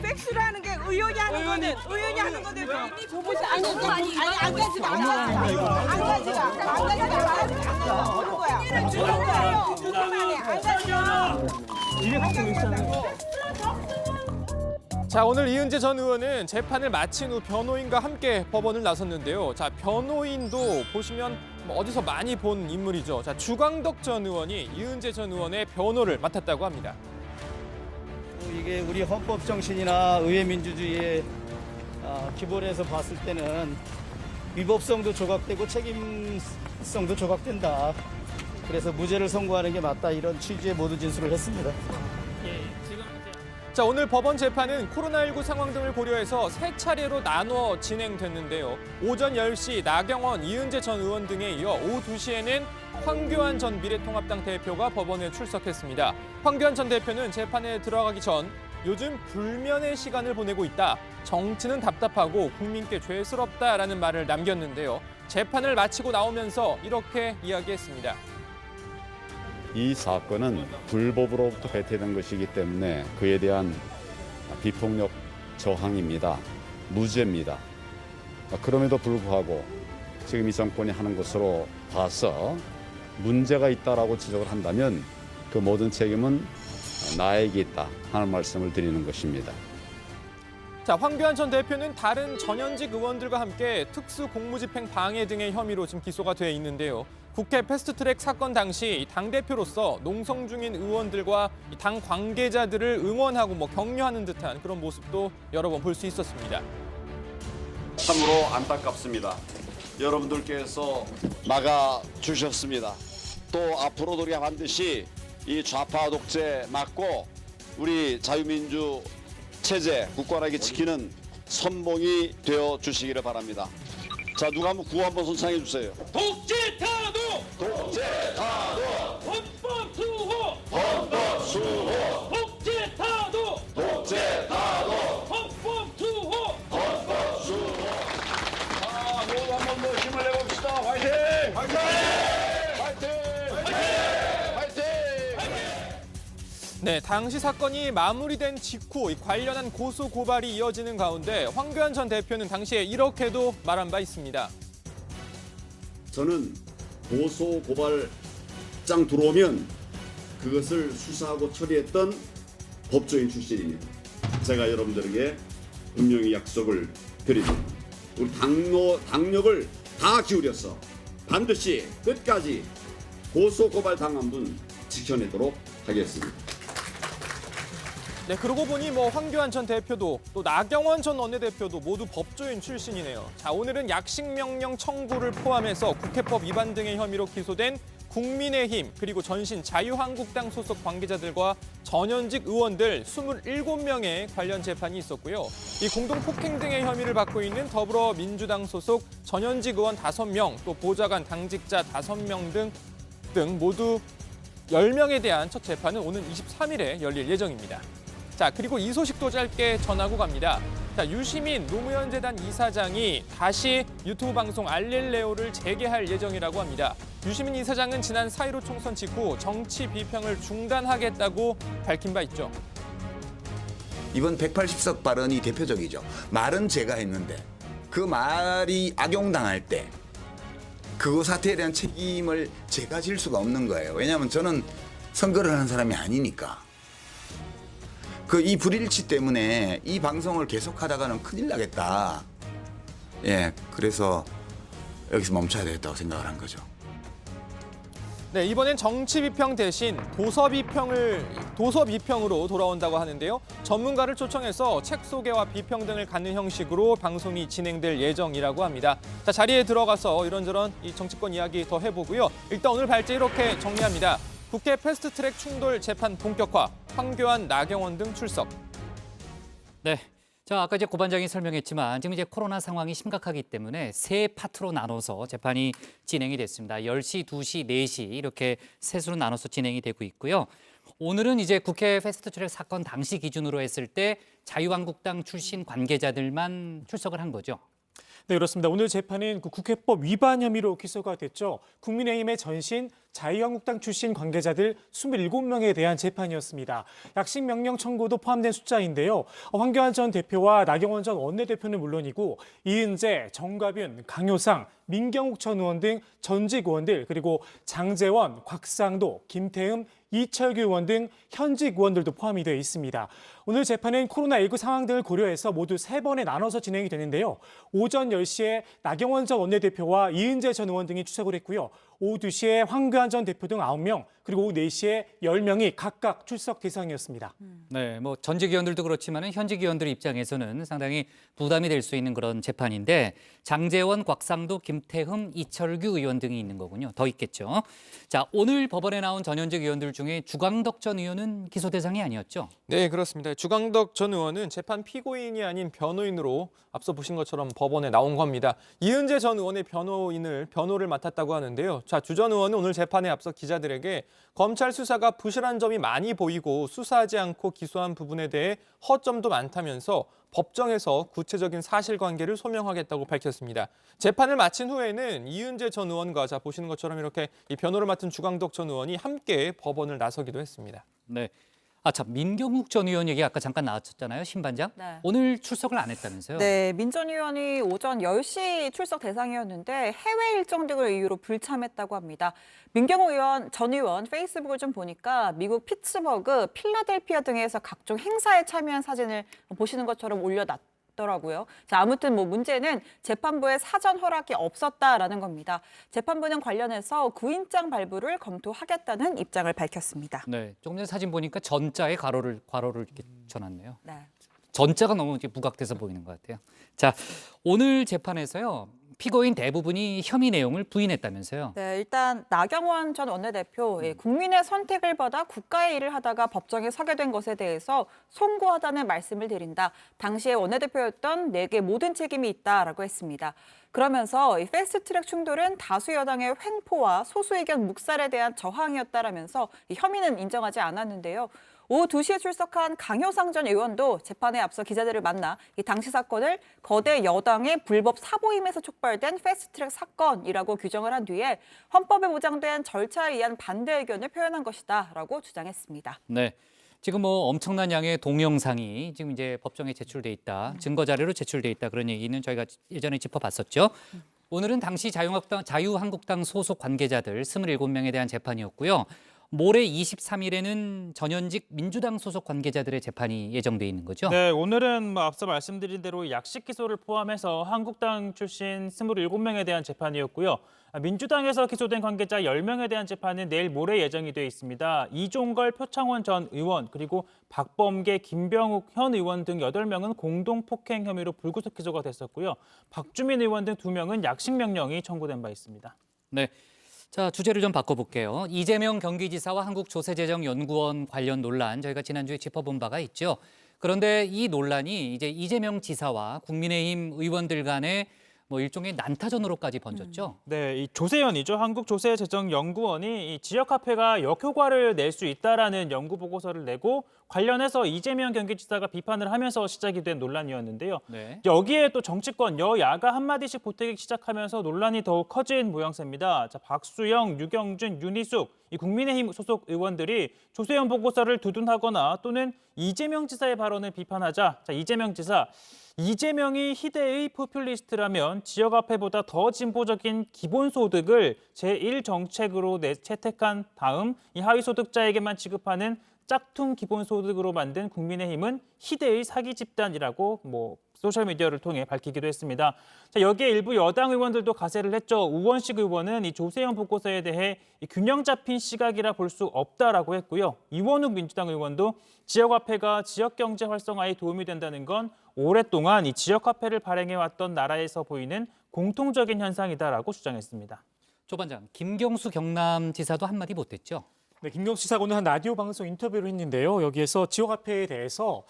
팩스로 하는 게 의원이 하는 거는 의원이 하는 거대로 아니 안 가지마 이게 갖고 있잖아요. 자, 오늘 이은재 전 의원은 재판을 마친 후 변호인과 함께 법원을 나섰는데요. 자, 변호인도 보시면 어디서 많이 본 인물이죠. 자, 주광덕 전 의원이 이은재 전 의원의 변호를 맡았다고 합니다. 이게 우리 헌법 정신이나 의회 민주주의의 기본에서 봤을 때는 위법성도 조각되고 책임성도 조각된다. 그래서 무죄를 선고하는 게 맞다, 이런 취지의 모두 진술을 했습니다. 자, 오늘 법원 재판은 코로나19 상황 등을 고려해서 세 차례로 나눠 진행됐는데요. 오전 10시 나경원, 이은재 전 의원 등에 이어 오후 2시에는 황교안 전 미래통합당 대표가 법원에 출석했습니다. 황교안 전 대표는 재판에 들어가기 전 요즘 불면의 시간을 보내고 있다. 정치는 답답하고 국민께 죄스럽다라는 말을 남겼는데요. 재판을 마치고 나오면서 이렇게 이야기했습니다. 이 사건은 불법으로부터 배태된 것이기 때문에 그에 대한 비폭력 저항입니다. 무죄입니다. 그럼에도 불구하고 지금 이 정권이 하는 것으로 봐서 문제가 있다라고 지적을 한다면 그 모든 책임은 나에게 있다 하는 말씀을 드리는 것입니다. 자, 황교안 전 대표는 다른 전현직 의원들과 함께 특수공무집행 방해 등의 혐의로 지금 기소가 돼 있는데요. 국회 패스트트랙 사건 당시 당대표로서 농성 중인 의원들과 당 관계자들을 응원하고 격려하는 듯한 그런 모습도 여러 번 볼 수 있었습니다. 참으로 안타깝습니다. 여러분들께서 막아주셨습니다. 또 앞으로도 우리가 반드시 이 좌파 독재 막고 우리 자유민주 체제 굳건하게 지키는 선봉이 되어 주시기를 바랍니다. 자, 누가 한번 구호 한번 손창해 주세요. 독재 타도! 독재 타도! 헌법 수호! 헌법 수호! 독재 타도! 독재 타도! 헌법 수호! 헌법 수호! 자, 모두 한번 더 힘을 내봅시다. 화이팅! 화이팅! 화이팅! 화이팅! 네, 당시 사건이 마무리된 직후 관련한 고소 고발이 이어지는 가운데 황교안 전 대표는 당시에 이렇게도 말한 바 있습니다. 저는 고소 고발장 들어오면 그것을 수사하고 처리했던 법조인 출신입니다. 제가 여러분들에게 분명히 약속을 드립니다. 우리 당력을 다 기울여서 반드시 끝까지 고소 고발 당한 분 지켜내도록 하겠습니다. 네, 그러고 보니 황교안 전 대표도 또 나경원 전 원내대표도 모두 법조인 출신이네요. 자, 오늘은 약식명령 청구를 포함해서 국회법 위반 등의 혐의로 기소된 국민의힘 그리고 전신 자유한국당 소속 관계자들과 전현직 의원들 27명의 관련 재판이 있었고요. 이 공동폭행 등의 혐의를 받고 있는 더불어민주당 소속 전현직 의원 5명, 또 보좌관 당직자 5명 등 모두 10명에 대한 첫 재판은 오는 23일에 열릴 예정입니다. 자, 그리고 이 소식도 짧게 전하고 갑니다. 자, 유시민 노무현재단 이사장이 다시 유튜브 방송 알릴레오를 재개할 예정이라고 합니다. 유시민 이사장은 지난 4.15 총선 직후 정치 비평을 중단하겠다고 밝힌 바 있죠. 이번 180석 발언이 대표적이죠. 말은 제가 했는데 그 말이 악용당할 때 그 사태에 대한 책임을 제가 질 수가 없는 거예요. 왜냐하면 저는 선거를 하는 사람이 아니니까. 이 불일치 때문에 이 방송을 계속하다가는 큰일 나겠다. 예, 그래서 여기서 멈춰야 되겠다고 생각을 한 거죠. 네, 이번엔 정치 비평 대신 도서 비평으로 돌아온다고 하는데요. 전문가를 초청해서 책 소개와 비평 등을 갖는 형식으로 방송이 진행될 예정이라고 합니다. 자, 자리에 들어가서 이런저런 이 정치권 이야기 더 해보고요. 일단 오늘 발제 이렇게 정리합니다. 국회 패스트트랙 충돌 재판 본격화, 황교안, 나경원 등 출석. 네. 자, 아까 이제 고 반장이 설명했지만 지금 이제 코로나 상황이 심각하기 때문에 세 파트로 나눠서 재판이 진행이 됐습니다. 10시, 2시, 4시 이렇게 셋으로 나눠서 진행이 되고 있고요. 오늘은 이제 국회 패스트트랙 사건 당시 기준으로 했을 때 자유한국당 출신 관계자들만 출석을 한 거죠. 네, 그렇습니다. 오늘 재판은 국회법 위반 혐의로 기소가 됐죠. 국민의힘의 전신 자유한국당 출신 관계자들 27명에 대한 재판이었습니다. 약식 명령 청구도 포함된 숫자인데요. 황교안 전 대표와 나경원 전 원내대표는 물론이고 이은재, 정가윤, 강효상, 민경욱 전 의원 등 전직 의원들 그리고 장제원, 곽상도, 김태흠, 이철규 의원 등 현직 의원들도 포함이 되어 있습니다. 오늘 재판은 코로나19 상황 등을 고려해서 모두 3번에 나눠서 진행이 되는데요. 오전 10시에 나경원 전 원내대표와 이은재 전 의원 등이 출석을 했고요. 오후 2시에 황교안 전 대표 등 9명, 그리고 오후 4시에 10명이 각각 출석 대상이었습니다. 네, 뭐 전직 의원들도 그렇지만 현직 의원들 입장에서는 상당히 부담이 될 수 있는 그런 재판인데 장제원, 곽상도, 김태흠, 이철규 의원 등이 있는 거군요. 더 있겠죠. 자, 오늘 법원에 나온 전현직 의원들 중에 주광덕 전 의원은 기소 대상이 아니었죠? 네, 그렇습니다. 주광덕 전 의원은 재판 피고인이 아닌 변호인으로 앞서 보신 것처럼 법원에 나온 겁니다. 이은재 전 의원의 변호를 맡았다고 하는데요. 자, 주 전 의원은 오늘 재판에 앞서 기자들에게 검찰 수사가 부실한 점이 많이 보이고 수사하지 않고 기소한 부분에 대해 허점도 많다면서 법정에서 구체적인 사실관계를 소명하겠다고 밝혔습니다. 재판을 마친 후에는 이은재 전 의원과 자 보시는 것처럼 이렇게 이 변호를 맡은 주광덕 전 의원이 함께 법원을 나서기도 했습니다. 네. 아, 참, 민경욱 전 의원 얘기 아까 잠깐 나왔었잖아요, 신반장. 네. 오늘 출석을 안 했다면서요? 네, 민 전 의원이 오전 10시 출석 대상이었는데 해외 일정 등을 이유로 불참했다고 합니다. 민경욱 전 의원 페이스북을 좀 보니까 미국 피츠버그, 필라델피아 등에서 각종 행사에 참여한 사진을 보시는 것처럼 올려놨더라고요. 자, 아무튼 문제는 재판부의 사전 허락이 없었다라는 겁니다. 재판부는 관련해서 구인장 발부를 검토하겠다는 입장을 밝혔습니다. 네, 조금 전에 사진 보니까 전자에 괄호를 이렇게 쳐놨네요. 네. 전자가 너무 이렇게 부각돼서 보이는 것 같아요. 자, 오늘 재판에서요. 피고인 대부분이 혐의 내용을 부인했다면서요? 네, 일단 나경원 전 원내대표 국민의 선택을 받아 국가의 일을 하다가 법정에 서게 된 것에 대해서 송구하다는 말씀을 드린다. 당시에 원내대표였던 내게 모든 책임이 있다라고 했습니다. 그러면서 이 패스트트랙 충돌은 다수 여당의 횡포와 소수 의견 묵살에 대한 저항이었다라면서 이 혐의는 인정하지 않았는데요. 오후 2시에 출석한 강효상 전 의원도 재판에 앞서 기자들을 만나 이 당시 사건을 거대 여당의 불법 사보임에서 촉발된 패스트트랙 사건이라고 규정을 한 뒤에 헌법에 보장된 절차에 의한 반대 의견을 표현한 것이다라고 주장했습니다. 네. 지금 엄청난 양의 동영상이 지금 이제 법정에 제출돼 있다. 증거 자료로 제출돼 있다. 그런 얘기는 저희가 예전에 짚어봤었죠. 오늘은 당시 자유한국당 소속 관계자들 27명에 대한 재판이었고요. 모레 23일에는 전현직 민주당 소속 관계자들의 재판이 예정돼 있는 거죠? 네, 오늘은 앞서 말씀드린 대로 약식 기소를 포함해서 한국당 출신 27명에 대한 재판이었고요. 민주당에서 기소된 관계자 10명에 대한 재판은 내일 모레 예정이 돼 있습니다. 이종걸, 표창원 전 의원, 그리고 박범계, 김병욱 현 의원 등 8명은 공동폭행 혐의로 불구속 기소가 됐었고요. 박주민 의원 등 2명은 약식 명령이 청구된 바 있습니다. 네. 자, 주제를 좀 바꿔볼게요. 이재명 경기지사와 한국조세재정연구원 관련 논란 저희가 지난주에 짚어본 바가 있죠. 그런데 이 논란이 이제 이재명 지사와 국민의힘 의원들 간의 뭐 일종의 난타전으로까지 번졌죠. 네, 이 조세연이죠. 한국조세재정연구원이 이 지역화폐가 역효과를 낼 수 있다라는 연구 보고서를 내고 관련해서 이재명 경기지사가 비판을 하면서 시작이 된 논란이었는데요. 네. 여기에 또 정치권 여야가 한마디씩 보태기 시작하면서 논란이 더욱 커진 모양새입니다. 자, 박수영, 유경준, 윤희숙 이 국민의힘 소속 의원들이 조세연 보고서를 두둔하거나 또는 이재명 지사의 발언을 비판하자 자, 이재명 지사 이재명이 희대의 포퓰리스트라면 지역화폐보다 더 진보적인 기본소득을 제1정책으로 채택한 다음 이 하위소득자에게만 지급하는 짝퉁 기본소득으로 만든 국민의힘은 희대의 사기 집단이라고 소셜미디어를 통해 밝히기도 했습니다. 자, 여기에 일부 여당 의원들도 가세를 했죠. 우원식 의원은 이 조세연 보고서에 대해 이 균형 잡힌 시각이라 볼 수 없다라고 했고요. 이원욱 민주당 의원도 지역화폐가 지역경제 활성화에 도움이 된다는 건 오랫동안 이 지역화폐를 발행해왔던 나라에서 보이는 공통적인 현상이다라고 주장했습니다. 조 반장, 김경수 경남지사도 한마디 못했죠. 네, 김경수 지사가 오늘 한 라디오 방송 인터뷰를 했는데요. 여기에서 지역화폐에 대해서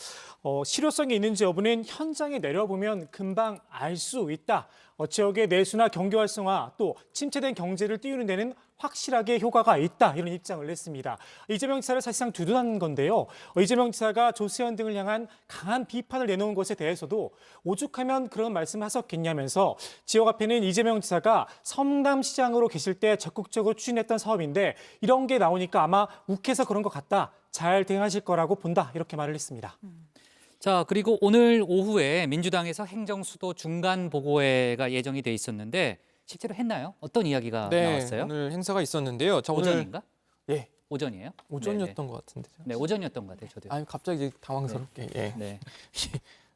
실효성이 있는지 여부는 현장에 내려보면 금방 알 수 있다. 지역의 내수나 경기 활성화 또 침체된 경제를 띄우는 데는 확실하게 효과가 있다. 이런 입장을 냈습니다. 이재명 지사를 사실상 두둔한 건데요. 이재명 지사가 조세현 등을 향한 강한 비판을 내놓은 것에 대해서도 오죽하면 그런 말씀을 하셨겠냐면서 지역화폐는 이재명 지사가 성남시장으로 계실 때 적극적으로 추진했던 사업인데 이런 게 나오니까 아마 욱해서 그런 것 같다. 잘 대응하실 거라고 본다. 이렇게 말을 했습니다. 자, 그리고 오늘 오후에 민주당에서 행정수도 중간 보고회가 예정이 돼 있었는데 실제로 했나요? 어떤 이야기가 나왔어요? 오늘 행사가 있었는데요. 자, 오전인가? 예. 오전이에요? 오전이었던 것 같은데. 네, 오전이었던 것 같아요. 저도. 아니 갑자기 당황스럽게. 예. 네.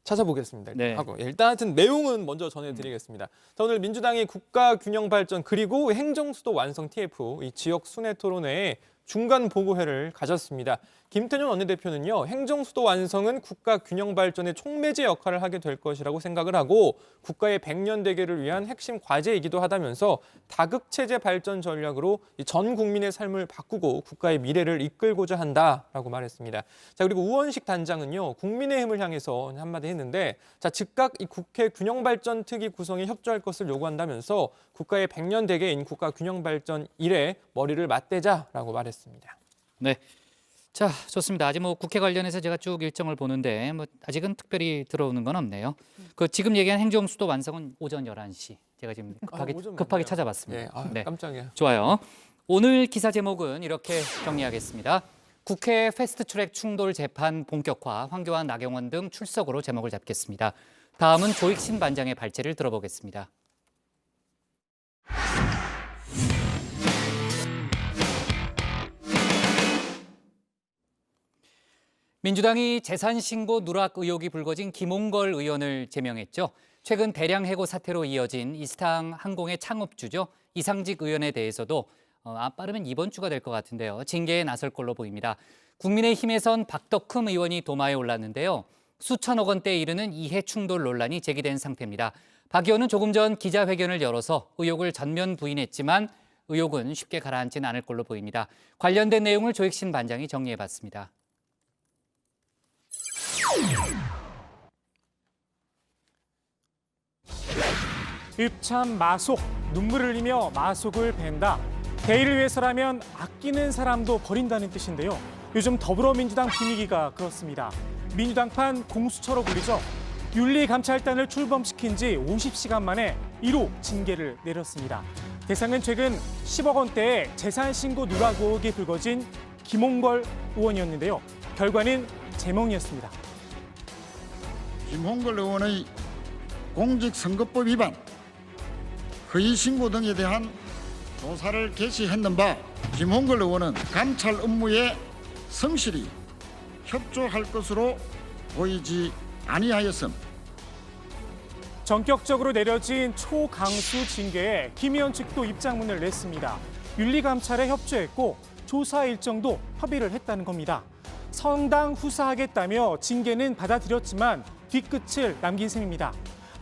찾아보겠습니다. 네. 일단 하여튼 내용은 먼저 전해드리겠습니다. 자, 오늘 민주당이 국가균형발전 그리고 행정수도 완성 TF 이 지역 순회 토론회에 중간 보고회를 가졌습니다. 김태년 원내대표는요, 행정수도 완성은 국가 균형 발전의 촉매제 역할을 하게 될 것이라고 생각을 하고 국가의 100년 대계를 위한 핵심 과제이기도 하다면서 다극체제 발전 전략으로 전 국민의 삶을 바꾸고 국가의 미래를 이끌고자 한다라고 말했습니다. 자, 그리고 우원식 단장은요, 국민의힘을 향해서 한마디 했는데, 자, 즉각 이 국회 균형 발전 특위 구성에 협조할 것을 요구한다면서 국가의 100년 대계인 국가 균형 발전 일에 머리를 맞대자라고 말했습니다. 네. 자, 좋습니다. 아직 국회 관련해서 제가 쭉 일정을 보는데 아직은 특별히 들어오는 건 없네요. 지금 얘기한 행정수도 완성은 오전 11시. 제가 지금 급하게 찾아봤습니다. 네, 깜짝이야. 좋아요. 오늘 기사 제목은 이렇게 정리하겠습니다. 국회 패스트트랙 충돌 재판 본격화, 황교안, 나경원 등 출석으로 제목을 잡겠습니다. 다음은 조익신 반장의 발제를 들어보겠습니다. 민주당이 재산신고 누락 의혹이 불거진 김홍걸 의원을 제명했죠. 최근 대량 해고 사태로 이어진 이스타항 항공의 창업주죠. 이상직 의원에 대해서도 빠르면 이번 주가 될 것 같은데요. 징계에 나설 걸로 보입니다. 국민의힘에선 박덕흠 의원이 도마에 올랐는데요. 수천억 원대에 이르는 이해 충돌 논란이 제기된 상태입니다. 박 의원은 조금 전 기자회견을 열어서 의혹을 전면 부인했지만 의혹은 쉽게 가라앉지는 않을 걸로 보입니다. 관련된 내용을 조익신 반장이 정리해봤습니다. 입참 마속, 눈물을 흘리며 마속을 벤다. 대의를 위해서라면 아끼는 사람도 버린다는 뜻인데요. 요즘 더불어민주당 분위기가 그렇습니다. 민주당판 공수처로 불리죠. 윤리감찰단을 출범시킨 지 50시간 만에 1호 징계를 내렸습니다. 대상은 최근 10억 원대의 재산신고 누락 의혹이 불거진 김홍걸 의원이었는데요. 결과는 제명이었습니다. 김홍걸 의원의 공직선거법 위반, 허위신고 등에 대한 조사를 개시했는 바 김홍걸 의원은 감찰 업무에 성실히 협조할 것으로 보이지 아니하였음. 전격적으로 내려진 초강수 징계에 김 의원 측도 입장문을 냈습니다. 윤리감찰에 협조했고 조사 일정도 협의를 했다는 겁니다. 성당 후사하겠다며 징계는 받아들였지만 뒤끝을 남긴 셈입니다.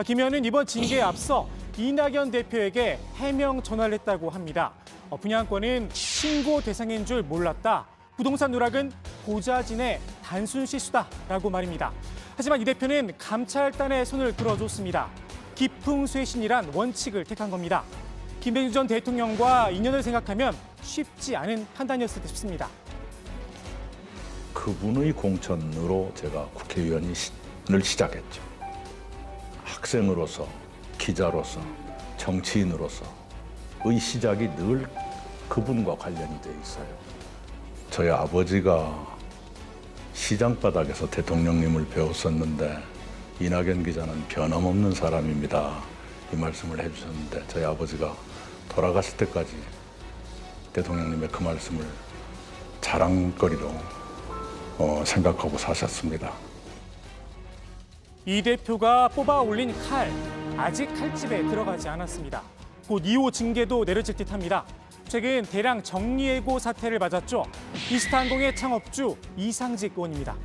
김 의원은 이번 징계에 앞서 이낙연 대표에게 해명 전화를 했다고 합니다. 분양권은 신고 대상인 줄 몰랐다. 부동산 누락은 보좌진의 단순 실수다라고 말입니다. 하지만 이 대표는 감찰단의 손을 들어줬습니다. 기풍쇄신이란 원칙을 택한 겁니다. 김대중 전 대통령과 인연을 생각하면 쉽지 않은 판단이었을 듯 싶습니다. 그분의 공천으로 제가 국회의원을 시작했죠. 학생으로서, 기자로서, 정치인으로서의 시작이 늘 그분과 관련이 돼 있어요. 저희 아버지가 시장 바닥에서 대통령님을 배웠었는데 이낙연 기자는 변함없는 사람입니다. 이 말씀을 해주셨는데 저희 아버지가 돌아가실 때까지 대통령님의 그 말씀을 자랑거리로 생각하고 사셨습니다. 이 대표가 뽑아 올린 칼, 아직 칼집에 들어가지 않았습니다. 곧 2호 징계도 내려질 듯합니다. 최근 대량 정리해고 사태를 맞았죠. 이스타항공의 창업주 이상직 의원입니다.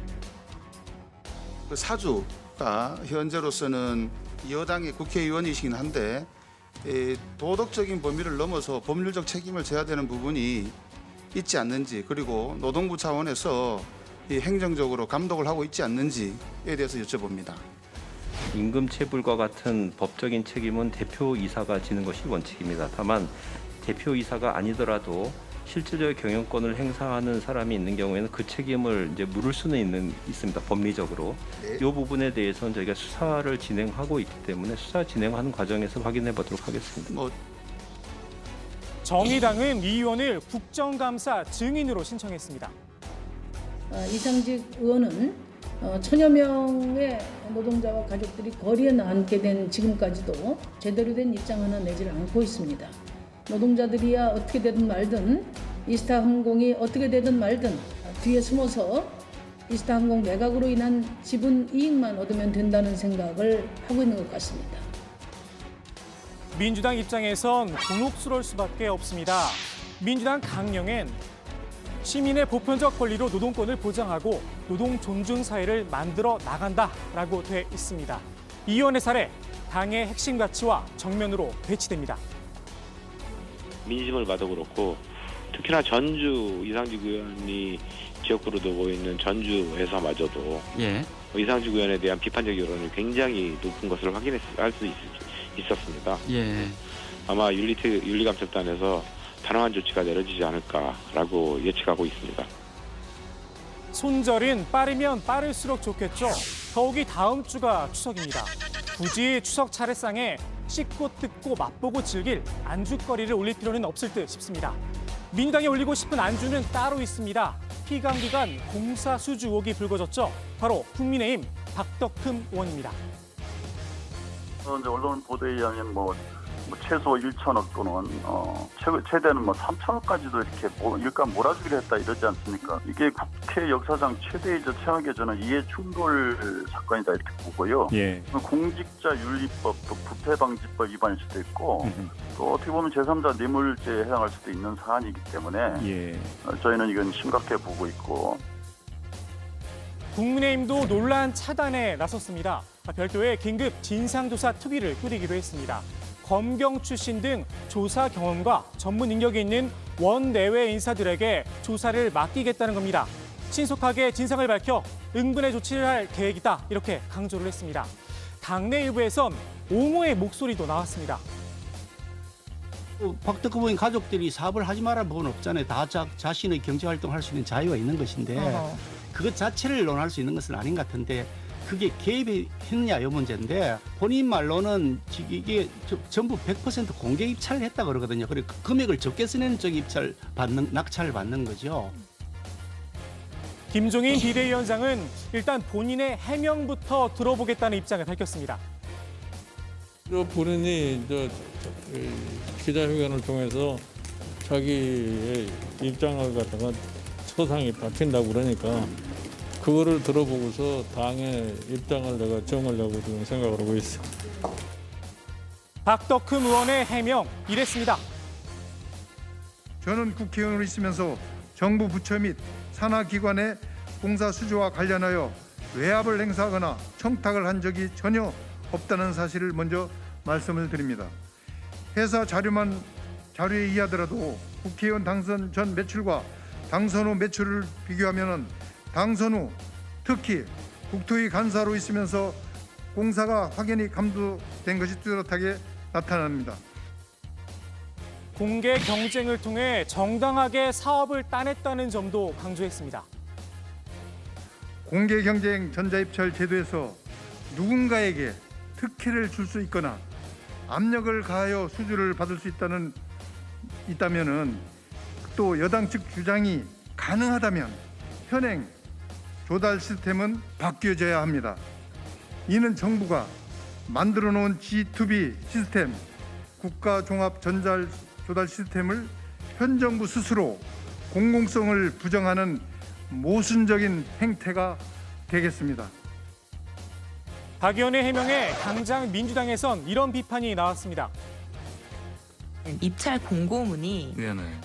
그 사주가 현재로서는 여당의 국회의원이시긴 한데 도덕적인 범위를 넘어서 법률적 책임을 져야 되는 부분이 있지 않는지, 그리고 노동부 차원에서 행정적으로 감독을 하고 있지 않는지에 대해서 여쭤봅니다. 임금체불과 같은 법적인 책임은 대표이사가 지는 것이 원칙입니다. 다만 대표이사가 아니더라도 실질적 경영권을 행사하는 사람이 있는 경우에는 그 책임을 이제 물을 수는 있습니다. 법리적으로. 이 부분에 대해서는 저희가 수사를 진행하고 있기 때문에 수사 진행하는 과정에서 확인해 보도록 하겠습니다. 정의당은 이 의원을 국정감사 증인으로 신청했습니다. 이상직 의원은 천여 명의 노동자와 가족들이 거리에 나앉게 된 지금까지도 제대로 된 입장 하나 내지를 않고 있습니다. 노동자들이야 어떻게 되든 말든, 이스타항공이 어떻게 되든 말든 뒤에 숨어서 이스타항공 매각으로 인한 지분 이익만 얻으면 된다는 생각을 하고 있는 것 같습니다. 민주당 입장에선 곤혹스러울 수밖에 없습니다. 민주당 강령엔 시민의 보편적 권리로 노동권을 보장하고 노동 존중 사회를 만들어 나간다라고 돼 있습니다. 이 의원의 사례, 당의 핵심 가치와 정면으로 배치됩니다. 민심을 봐도 그렇고 특히나 전주 이상직 의원이 지역구로 두고 있는 전주에서마저도 이상직 의원에 대한 비판적 여론이 굉장히 높은 것을 확인할 수 있었습니다. 아마 윤리감찰단에서 단호한 조치가 내려지지 않을까라고 예측하고 있습니다. 손절은 빠르면 빠를수록 좋겠죠. 더욱이 다음 주가 추석입니다. 굳이 추석 차례상에 씻고 뜯고 맛보고 즐길 안주거리를 올릴 필요는 없을 듯 싶습니다. 민주당이 올리고 싶은 안주는 따로 있습니다. 피감기관 공사 수주 의혹이 불거졌죠. 바로 국민의힘 박덕흠 의원입니다. 이제 언론 보도에 의하면 최소 1천억 또는 최대는 3천억까지도 이렇게 일감 몰아주기로 했다 이러지 않습니까? 이게 국회 역사상 최대이자 최악의 저는 이해충돌 사건이다 이렇게 보고요. 공직자윤리법 또 부패방지법 위반일 수도 있고 또 어떻게 보면 제3자 뇌물죄에 해당할 수도 있는 사안이기 때문에 저희는 이건 심각하게 보고 있고. 국민의힘도 논란 차단에 나섰습니다. 별도의 긴급 진상조사 특위를 꾸리기도 했습니다. 검경 출신 등 조사 경험과 전문 능력이 있는 원내외 인사들에게 조사를 맡기겠다는 겁니다. 신속하게 진상을 밝혀 응분의 조치를 할 계획이다 이렇게 강조를 했습니다. 당내 일부에선 옹호의 목소리도 나왔습니다. 박덕흠 의원 가족들이 사업을 하지 말라는 부분은 없잖아요. 다 자신의 경제활동을 할 수 있는 자유가 있는 것인데 그것 자체를 논할 수 있는 것은 아닌 것 같은데 그게 개입했느냐 이 문제인데 본인 말로는 이게 전부 100% 공개 입찰을 했다 그러거든요. 그리고 그 금액을 적게 쓰는 쪽 낙찰을 받는 거죠. 김종인 비대위원장은 일단 본인의 해명부터 들어보겠다는 입장을 밝혔습니다. 본인이 기자회견을 통해서 자기의 입장을 갖다가 서상히 밝힌다고 그러니까 그거를 들어보고서 당의 입장을 내가 정하려고 지금 생각을 하고 있어. 박덕흠 의원의 해명 이랬습니다. 저는 국회의원으로 있으면서 정부 부처 및 산하기관의 공사 수주와 관련하여 외압을 행사하거나 청탁을 한 적이 전혀 없다는 사실을 먼저 말씀을 드립니다. 회사 자료에 의하더라도 국회의원 당선 전 매출과 당선 후 매출을 비교하면 당선 후 특히 국토위 간사로 있으면서 공사가 확연히 감소된 것이 뚜렷하게 나타납니다. 공개 경쟁을 통해 정당하게 사업을 따냈다는 점도 강조했습니다. 공개 경쟁 전자입찰 제도에서 누군가에게 특혜를 줄 수 있거나 압력을 가하여 수주를 받을 수 있다면은 또 여당 측 주장이 가능하다면 현행 조달 시스템은 바뀌어져야 합니다. 이는 정부가 만들어 놓은 G2B 시스템 국가 종합 전자 조달 시스템을 현 정부 스스로 공공성을 부정하는 모순적인 행태가 되겠습니다. 박 의원의 해명에 당장 민주당에선 이런 비판이 나왔습니다. 입찰 공고문이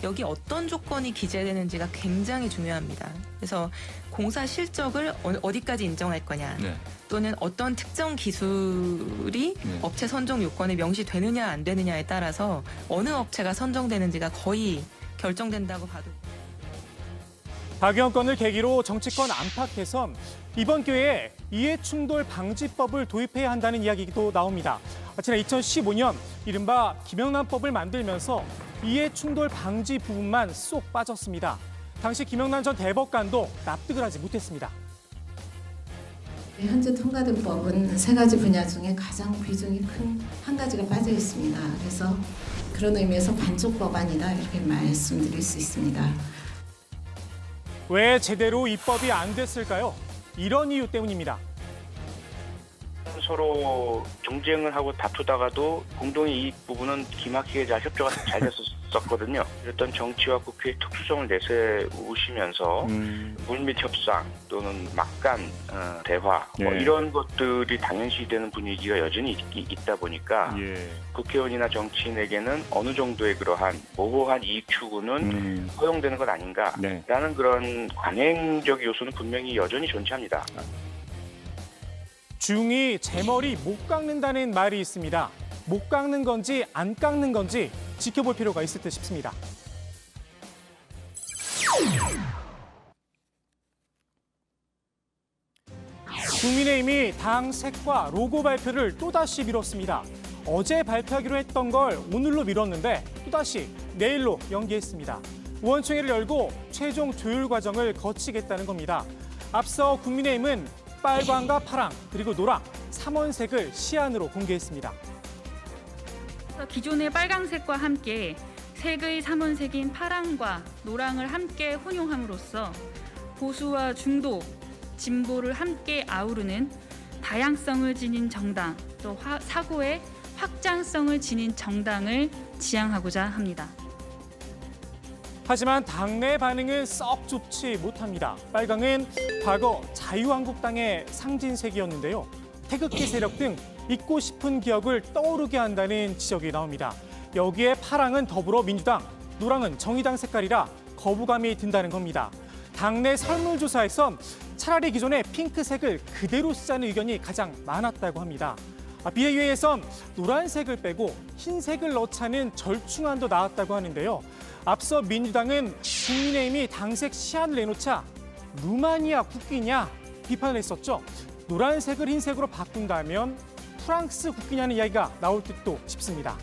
여기 어떤 조건이 기재되는지가 굉장히 중요합니다. 그래서 공사 실적을 어디까지 인정할 거냐 또는 어떤 특정 기술이 업체 선정 요건에 명시되느냐 안 되느냐에 따라서 어느 업체가 선정되는지가 거의 결정된다고 봐도. 박 의원 건을 계기로 정치권 안팎에선 이번 기회에 이해충돌 방지법을 도입해야 한다는 이야기도 나옵니다. 지난 2015년 이른바 김영란법을 만들면서 이해충돌 방지 부분만 쏙 빠졌습니다. 당시 김영란 전 대법관도 납득을 하지 못했습니다. 현재 통과된 법은 3가지 분야 중에 가장 비중이 큰 한 가지가 빠져 있습니다. 그래서 그런 의미에서 반쪽 법안이다 이렇게 말씀드릴 수 있습니다. 왜 제대로 입법이 안 됐을까요? 이런 이유 때문입니다. 서로 경쟁을 하고 다투다가도 공동의 이익 부분은 기막히게 잘 협조가 잘 됐었거든요. 이랬던 정치와 국회의 특수성을 내세우시면서 물밑 협상 또는 막간 대화 이런 것들이 당연시되는 분위기가 여전히 있다 보니까 국회의원이나 정치인에게는 어느 정도의 그러한 모호한 이익 추구는 허용되는 것 아닌가라는 그런 관행적 요소는 분명히 여전히 존재합니다. 중이 제 머리 못 깎는다는 말이 있습니다. 못 깎는 건지 안 깎는 건지 지켜볼 필요가 있을 듯 싶습니다. 국민의힘이 당 색과 로고 발표를 또다시 미뤘습니다. 어제 발표하기로 했던 걸 오늘로 미뤘는데 또다시 내일로 연기했습니다. 의원총회를 열고 최종 조율 과정을 거치겠다는 겁니다. 앞서 국민의힘은 빨강과 파랑 그리고 노랑 3원색을 시안으로 공개했습니다. 기존의 빨강색과 함께 색의 3원색인 파랑과 노랑을 함께 혼용함으로써 보수와 중도, 진보를 함께 아우르는 다양성을 지닌 정당, 또 사고의 확장성을 지닌 정당을 지향하고자 합니다. 하지만 당내 반응은 썩 좋지 못합니다. 빨강은 과거 자유한국당의 상징색이었는데요. 태극기 세력 등 잊고 싶은 기억을 떠오르게 한다는 지적이 나옵니다. 여기에 파랑은 더불어민주당, 노랑은 정의당 색깔이라 거부감이 든다는 겁니다. 당내 설문조사에선 차라리 기존의 핑크색을 그대로 쓰자는 의견이 가장 많았다고 합니다. 비대위에선 노란색을 빼고 흰색을 넣자는 절충안도 나왔다고 하는데요. 앞서 민주당은 국민의힘이 당색 시안을 내놓자 루마니아 국기냐 비판을 했었죠. 노란색을 흰색으로 바꾼다면 프랑스 국기냐는 이야기가 나올 듯도 싶습니다.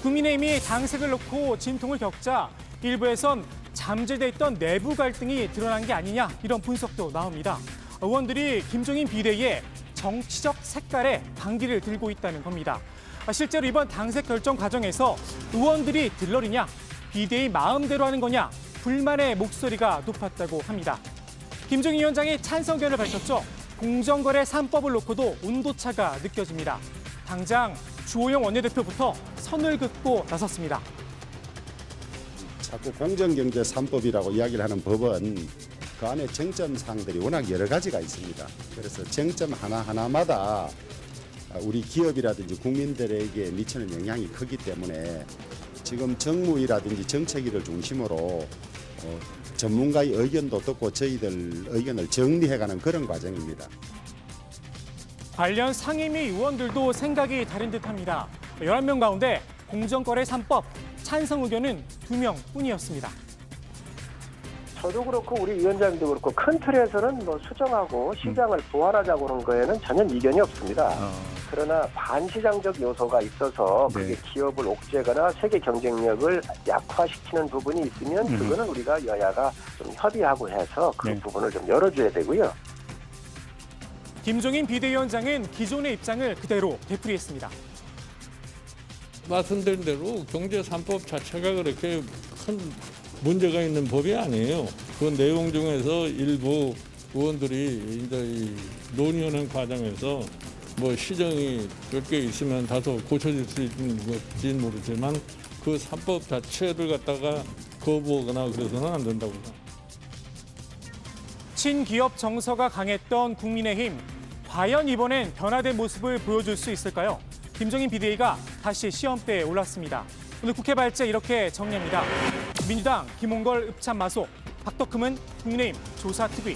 국민의힘이 당색을 놓고 진통을 겪자 일부에선 잠재돼 있던 내부 갈등이 드러난 게 아니냐 이런 분석도 나옵니다. 의원들이 김종인 비대위에 정치적 색깔의 반기를 들고 있다는 겁니다. 실제로 이번 당색 결정 과정에서 의원들이 들러리냐 비대위 마음대로 하는 거냐 불만의 목소리가 높았다고 합니다. 김종인 위원장이 찬성 의견을 밝혔죠. 공정거래 3법을 놓고도 온도차가 느껴집니다. 당장 주호영 원내대표부터 선을 긋고 나섰습니다. 자꾸 공정경제 3법이라고 이야기를 하는 법은 그 안에 쟁점 사항들이 워낙 여러 가지가 있습니다. 그래서 쟁점 하나하나마다 우리 기업이라든지 국민들에게 미치는 영향이 크기 때문에 지금 정무위라든지 정책위를 중심으로 전문가의 의견도 듣고 저희들 의견을 정리해가는 그런 과정입니다. 관련 상임위 의원들도 생각이 다른 듯합니다. 11명 가운데 공정거래 3법 찬성 의견은 2명뿐이었습니다. 저도 그렇고 우리 위원장님도 그렇고 큰 틀에서는 뭐 수정하고 시장을 보완하자고 하는 거에는 전혀 이견이 없습니다. 그러나 반시장적 요소가 있어서 그게 기업을 옥죄거나 세계 경쟁력을 약화시키는 부분이 있으면 그거는 우리가 여야가 좀 협의하고 해서 그 부분을 좀 열어줘야 되고요. 김종인 비대위원장은 기존의 입장을 그대로 되풀이했습니다. 말씀드린 대로 경제 3법 자체가 그렇게 큰 문제가 있는 법이 아니에요. 그 내용 중에서 일부 의원들이 이제 이 논의하는 과정에서 뭐 시정이 몇 개 있으면 다소 고쳐질 수 있는 것인지는 모르지만 그 3법 자체를 갖다가 거부하거나 그래서는 안 된다고 생각합니다. 친기업 정서가 강했던 국민의힘. 과연 이번엔 변화된 모습을 보여줄 수 있을까요? 김종인 비대위가 다시 시험대에 올랐습니다. 오늘 국회 발제 이렇게 정리합니다. 민주당 김홍걸 읍참 마소, 박덕흠은 국민의힘 조사특위.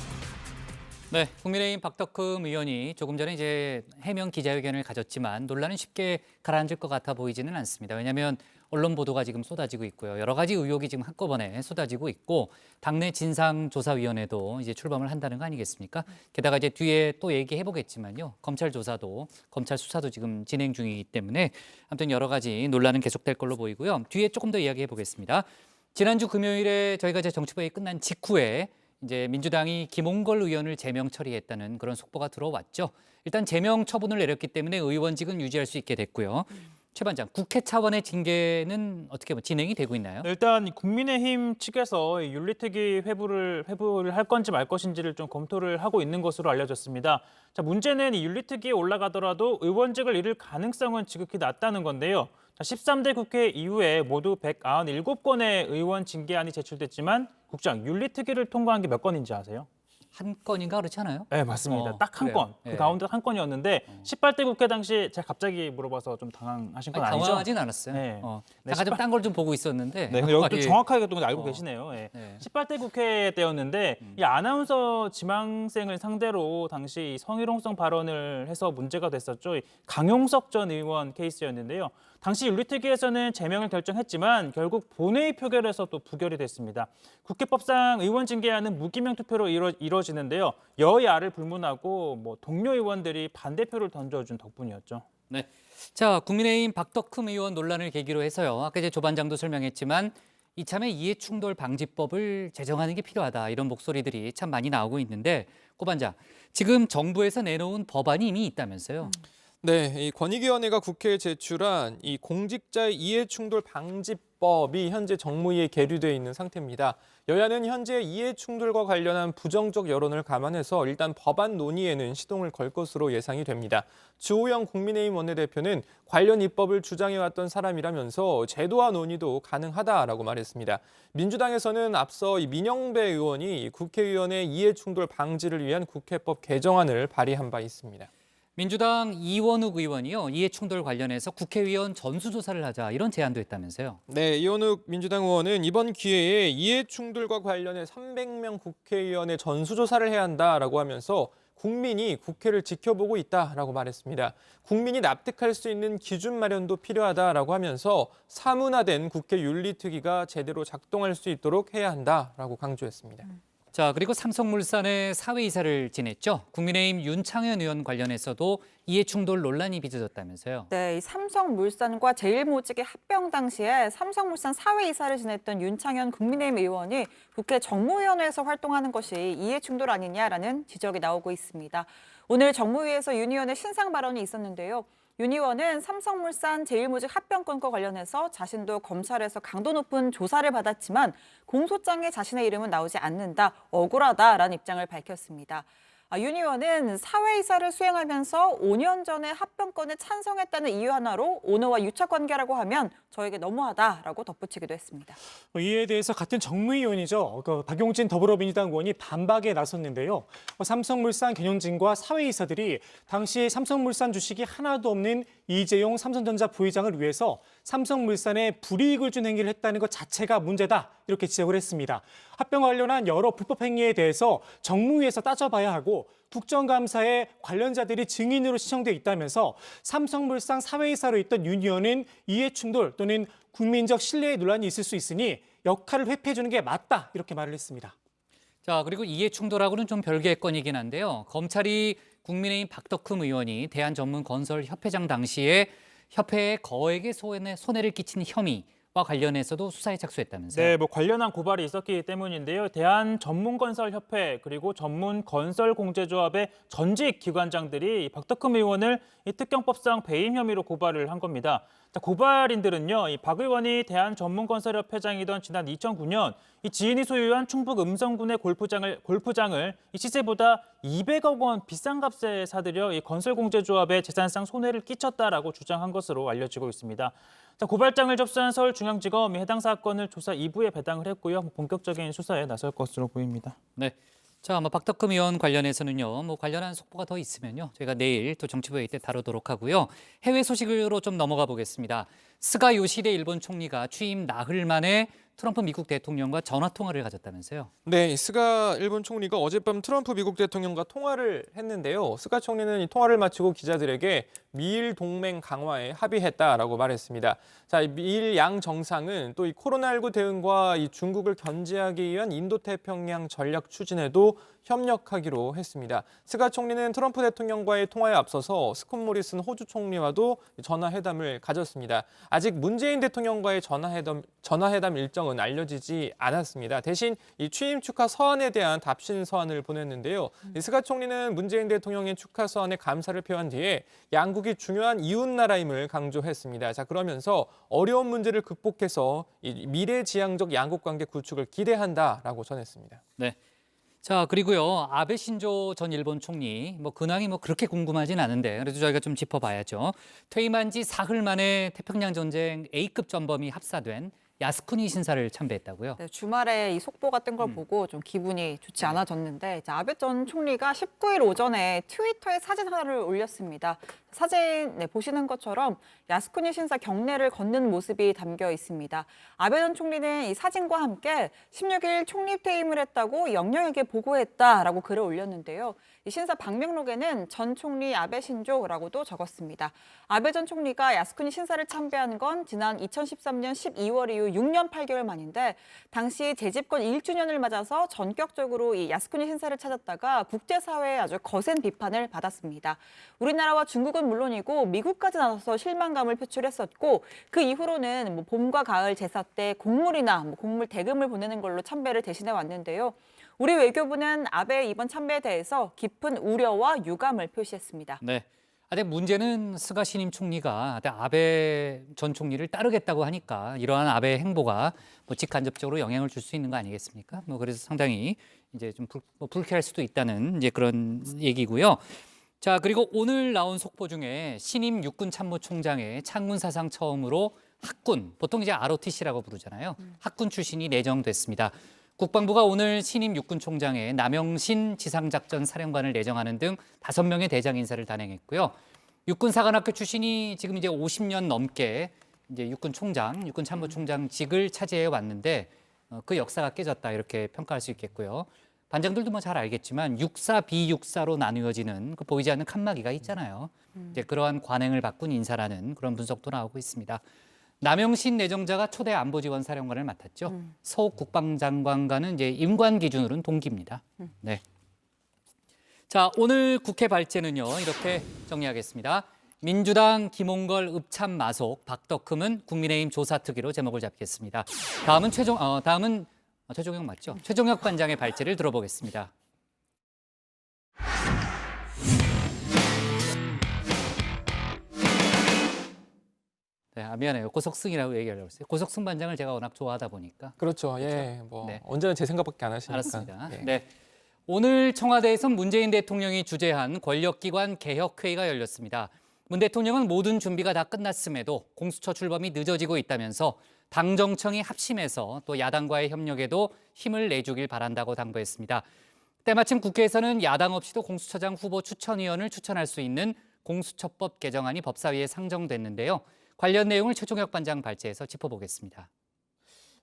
네, 국민의힘 박덕흠 의원이 조금 전에 이제 해명 기자회견을 가졌지만 논란은 쉽게 가라앉을 것 같아 보이지는 않습니다. 왜냐하면 언론 보도가 지금 쏟아지고 있고요. 여러 가지 의혹이 지금 한꺼번에 쏟아지고 있고 당내 진상조사위원회도 이제 출범을 한다는 거 아니겠습니까? 게다가 이제 뒤에 또 얘기해 보겠지만요. 검찰 조사도 검찰 수사도 지금 진행 중이기 때문에 아무튼 여러 가지 논란은 계속될 걸로 보이고요. 뒤에 조금 더 이야기해 보겠습니다. 지난주 금요일에 저희가 이제 정치부회의 끝난 직후에 이제 민주당이 김홍걸 의원을 제명 처리했다는 그런 속보가 들어왔죠. 일단 제명 처분을 내렸기 때문에 의원직은 유지할 수 있게 됐고요. 최 반장, 국회 차원의 징계는 어떻게 진행이 되고 있나요? 일단 국민의힘 측에서 윤리특위 회부를 할 건지 말 것인지를 좀 검토를 하고 있는 것으로 알려졌습니다. 자, 문제는 이 윤리특위에 올라가더라도 의원직을 잃을 가능성은 지극히 낮다는 건데요. 13대 국회 이후에 모두 197건의 의원 징계안이 제출됐지만 국장, 윤리특위를 통과한 게 몇 건인지 아세요? 한 건인가 그렇지 않아요? 네, 맞습니다. 딱 한 건. 그 네. 가운데 한 건이었는데 18대 국회 당시 제가 갑자기 물어봐서 좀 당황하신 건 아니죠? 당황하진 않았어요. 네. 잠깐 좀 딴 걸 좀 보고 있었는데. 네, 근데 여기 또 예. 정확하게 또 알고 계시네요. 예. 18대 국회 때였는데 이 아나운서 지망생을 상대로 당시 성희롱성 발언을 해서 문제가 됐었죠. 이 강용석 전 의원 케이스였는데요. 당시 윤리특위에서는 제명을 결정했지만 결국 본회의 표결에서 또 부결이 됐습니다. 국회법상 의원 징계안은 무기명 투표로 이루어지는데요. 여야를 불문하고 뭐 동료 의원들이 반대표를 던져준 덕분이었죠. 네. 자, 국민의힘 박덕흠 의원 논란을 계기로 해서요. 아까 이제 조 반장도 설명했지만 이참에 이해충돌 방지법을 제정하는 게 필요하다. 이런 목소리들이 참 많이 나오고 있는데 고 반장, 지금 정부에서 내놓은 법안이 이미 있다면서요? 네, 이 권익위원회가 국회에 제출한 이 공직자의 이해충돌 방지법이 현재 정무위에 계류되어 있는 상태입니다. 여야는 현재 이해충돌과 관련한 부정적 여론을 감안해서 일단 법안 논의에는 시동을 걸 것으로 예상이 됩니다. 주호영 국민의힘 원내대표는 관련 입법을 주장해왔던 사람이라면서 제도화 논의도 가능하다라고 말했습니다. 민주당에서는 앞서 이 민영배 의원이 국회의원의 이해충돌 방지를 위한 국회법 개정안을 발의한 바 있습니다. 민주당 이원욱 의원이요. 이해충돌 관련해서 국회의원 전수조사를 하자 이런 제안도 했다면서요? 네, 이원욱 민주당 의원은 이번 기회에 이해충돌과 관련해 300명 국회의원의 전수조사를 해야 한다라고 하면서 국민이 국회를 지켜보고 있다라고 말했습니다. 국민이 납득할 수 있는 기준 마련도 필요하다라고 하면서 사문화된 국회 윤리특위가 제대로 작동할 수 있도록 해야 한다라고 강조했습니다. 자, 그리고 삼성물산의 사회이사를 지냈죠. 국민의힘 윤창현 의원 관련해서도 이해충돌 논란이 빚어졌다면서요. 네, 이 삼성물산과 제일모직의 합병 당시에 삼성물산 사회이사를 지냈던 윤창현 국민의힘 의원이 국회 정무위원회에서 활동하는 것이 이해충돌 아니냐라는 지적이 나오고 있습니다. 오늘 정무위에서 윤 의원의 신상 발언이 있었는데요. 윤 의원은 삼성물산 제일모직 합병건과 관련해서 자신도 검찰에서 강도 높은 조사를 받았지만 공소장에 자신의 이름은 나오지 않는다, 억울하다라는 입장을 밝혔습니다. 윤 의원은 사회이사를 수행하면서 5년 전에 합병건에 찬성했다는 이유 하나로 오너와 유착관계라고 하면 저에게 너무하다라고 덧붙이기도 했습니다. 이에 대해서 같은 정무위원이죠. 박용진 더불어민주당 의원이 반박에 나섰는데요. 삼성물산 경영진과 사회이사들이 당시 삼성물산 주식이 하나도 없는 이재용 삼성전자 부회장을 위해서 삼성물산에 불이익을 준 행위를 했다는 것 자체가 문제다. 이렇게 지적을 했습니다. 합병과 관련한 여러 불법 행위에 대해서 정무위에서 따져봐야 하고 국정감사에 관련자들이 증인으로 신청돼 있다면서 삼성물산 사회이사로 있던 윤 의원은 이해충돌 또는 국민적 신뢰의 논란이 있을 수 있으니 역할을 회피해주는 게 맞다. 이렇게 말을 했습니다. 자, 그리고 이해 충돌하고는 좀 별개의 건이긴 한데요. 검찰이 국민의힘 박덕흠 의원이 대한전문건설협회장 당시에 협회에 거액의 손해를 끼친 혐의와 관련해서도 수사에 착수했다면서요? 네, 관련한 고발이 있었기 때문인데요. 대한전문건설협회 그리고 전문건설공제조합의 전직 기관장들이 박덕흠 의원을 이 특경법상 배임 혐의로 고발을 한 겁니다. 자, 고발인들은요, 이 박 의원이 대한전문건설협회장이던 지난 2009년 이 지인이 소유한 충북 음성군의 골프장을 이 시세보다 200억 원 비싼 값에 사들여 이 건설공제조합의 재산상 손해를 끼쳤다라고 주장한 것으로 알려지고 있습니다. 자, 고발장을 접수한 서울중앙지검이 해당 사건을 조사 2부에 배당을 했고요. 본격적인 수사에 나설 것으로 보입니다. 네. 자, 박덕흠 의원 관련해서는요, 관련한 속보가 더 있으면요, 저희가 내일 또 정치부회의 때 다루도록 하고요. 해외 소식으로 좀 넘어가 보겠습니다. 스가 요시히데 일본 총리가 취임 나흘 만에 트럼프 미국 대통령과 전화 통화를 가졌다면서요? 네, 스가 일본 총리가 어젯밤 트럼프 미국 대통령과 통화를 했는데요. 스가 총리는 이 통화를 마치고 기자들에게 미일 동맹 강화에 합의했다라고 말했습니다. 자, 미일 양 정상은 또 이 코로나19 대응과 이 중국을 견제하기 위한 인도태평양 전략 추진에도 협력하기로 했습니다. 스가 총리는 트럼프 대통령과의 통화에 앞서서 스콧 모리슨 호주 총리와도 전화회담을 가졌습니다. 아직 문재인 대통령과의 전화회담 일정은 알려지지 않았습니다. 대신 이 취임 축하 서한에 대한 답신 서한을 보냈는데요. 스가 총리는 문재인 대통령의 축하 서한에 감사를 표한 뒤에 양국이 중요한 이웃 나라임을 강조했습니다. 자, 그러면서 어려운 문제를 극복해서 이 미래지향적 양국 관계 구축을 기대한다라고 전했습니다. 네. 자, 그리고요, 아베 신조 전 일본 총리, 근황이 그렇게 궁금하진 않은데 그래도 저희가 좀 짚어봐야죠. 퇴임한 지 사흘 만에 태평양 전쟁 A급 전범이 합사된 야스쿠니 신사를 참배했다고요? 네, 주말에 이 속보가 뜬 걸 보고 좀 기분이 좋지 않아졌는데, 아베 전 총리가 19일 오전에 트위터에 사진 하나를 올렸습니다. 사진 보시는 것처럼 야스쿠니 신사 경내를 걷는 모습이 담겨 있습니다. 아베 전 총리는 이 사진과 함께 16일 총리 퇴임을 했다고 영령에게 보고했다라고 글을 올렸는데요. 이 신사 방명록에는 전 총리 아베 신조라고도 적었습니다. 아베 전 총리가 야스쿠니 신사를 참배한 건 지난 2013년 12월 이후 6년 8개월 만인데, 당시 재집권 1주년을 맞아서 전격적으로 이 야스쿠니 신사를 찾았다가 국제사회에 아주 거센 비판을 받았습니다. 우리나라와 중국은 물론이고 미국까지 나서서 실망감을 표출했었고, 그 이후로는 봄과 가을 제사 때 곡물이나 곡물 대금을 보내는 걸로 참배를 대신해 왔는데요. 우리 외교부는 아베의 이번 참배에 대해서 깊은 우려와 유감을 표시했습니다. 네. 근데 문제는 스가 신임 총리가 아베 전 총리를 따르겠다고 하니까 이러한 아베의 행보가 직간접적으로 영향을 줄 수 있는 거 아니겠습니까? 그래서 상당히 이제 좀 불쾌할 수도 있다는 이제 그런 얘기고요. 자, 그리고 오늘 나온 속보 중에 신임 육군 참모총장의 창군 사상 처음으로 학군, 보통 이제 ROTC라고 부르잖아요. 학군 출신이 내정됐습니다. 국방부가 오늘 신임 육군총장에 남영신 지상작전 사령관을 내정하는 등 5명의 대장 인사를 단행했고요. 육군사관학교 출신이 지금 이제 50년 넘게 이제 육군총장, 육군참모총장직을 차지해 왔는데 그 역사가 깨졌다 이렇게 평가할 수 있겠고요. 반장들도 잘 알겠지만 육사, 비육사로 나누어지는 그 보이지 않는 칸막이가 있잖아요. 이제 그러한 관행을 바꾼 인사라는 그런 분석도 나오고 있습니다. 남영신 내정자가 초대 안보지원사령관을 맡았죠. 서욱 국방장관과는 이제 임관 기준으로는 동기입니다. 네. 자, 오늘 국회 발제는요, 이렇게 정리하겠습니다. 민주당 김홍걸 읍참 마속, 박덕흠은 국민의힘 조사특위로 제목을 잡겠습니다. 다음은 최종혁 맞죠? 최종혁 관장의 발제를 들어보겠습니다. 네, 미안해요. 고석승이라고 얘기하려고 했어요. 고석승 반장을 제가 워낙 좋아하다 보니까. 그렇죠. 예, 언제나 제 생각밖에 안 하시니까. 알았습니다. 예. 네. 오늘 청와대에선 문재인 대통령이 주재한 권력기관 개혁회의가 열렸습니다. 문 대통령은 모든 준비가 다 끝났음에도 공수처 출범이 늦어지고 있다면서 당정청이 합심해서 또 야당과의 협력에도 힘을 내주길 바란다고 당부했습니다. 때마침 국회에서는 야당 없이도 공수처장 후보 추천위원을 추천할 수 있는 공수처법 개정안이 법사위에 상정됐는데요. 관련 내용을 최종혁 반장 발제해서 짚어보겠습니다.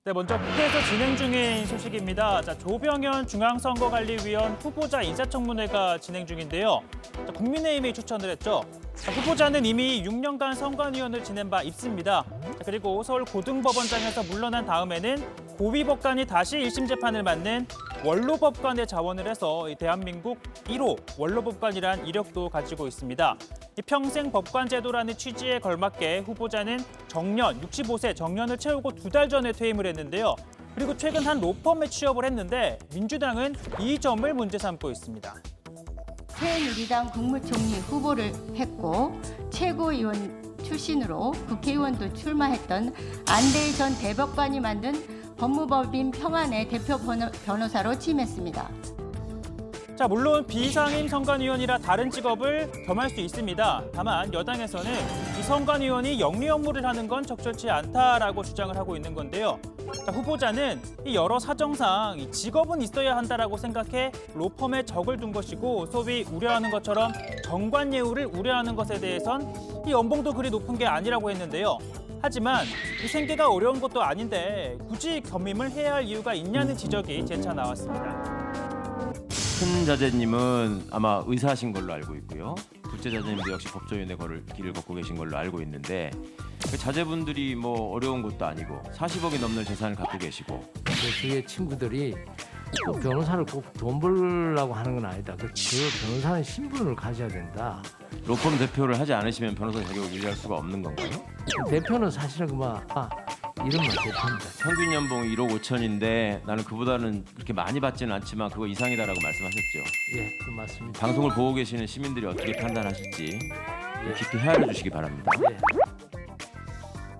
네, 먼저 국회에서 진행 중인 소식입니다. 자, 조병현 중앙선거관리위원 후보자 인사청문회가 진행 중인데요. 자, 국민의힘이 추천을 했죠. 자, 후보자는 이미 6년간 선관위원을 지낸 바 있습니다. 자, 그리고 서울 고등법원장에서 물러난 다음에는 고위법관이 다시 1심 재판을 맡는 원로법관의 자원을 해서 이 대한민국 1호 원로법관이란 이력도 가지고 있습니다. 이 평생 법관 제도라는 취지에 걸맞게 후보자는 정년, 65세 정년을 채우고 2달 전에 퇴임을 했는데요. 그리고 최근 한 로펌에 취업을 했는데 민주당은 이 점을 문제 삼고 있습니다. 새누리당 국무총리 후보를 했고 최고위원 출신으로 국회의원도 출마했던 안대희 전 대법관이 만든 법무법인 평안의 대표 변호사로 취임했습니다. 자, 물론 비상임 선관위원이라 다른 직업을 겸할 수 있습니다. 다만 여당에서는 이 선관위원이 영리 업무를 하는 건 적절치 않다라고 주장을 하고 있는 건데요. 자, 후보자는 이 여러 사정상 이 직업은 있어야 한다라고 생각해 로펌에 적을 둔 것이고 소위 우려하는 것처럼 정관 예우를 우려하는 것에 대해선 이 연봉도 그리 높은 게 아니라고 했는데요. 하지만 이 생계가 어려운 것도 아닌데 굳이 겸임을 해야 할 이유가 있냐는 지적이 재차 나왔습니다. 큰 자제님은 아마 의사하신 걸로 알고 있고요. 둘째 자제님도 역시 법조인의 길을 걷고 계신 걸로 알고 있는데 그 자제분들이 뭐 어려운 것도 아니고 40억이 넘는 재산을 갖고 계시고 주위의 친구들이 꼭 변호사를 꼭 돈 벌려고 하는 건 아니다. 그 변호사는 신분을 가져야 된다. 로펌 대표를 하지 않으시면 변호사 자격을 유지할 수가 없는 건가요? 대표는 사실은 이름만 대표입니다. 평균 연봉이 1억 5천인데 나는 그보다는 그렇게 많이 받지는 않지만 그거 이상이다라고 말씀하셨죠? 예, 그 맞습니다. 방송을 보고 계시는 시민들이 어떻게 판단하실지 깊이 헤아려 주시기 바랍니다.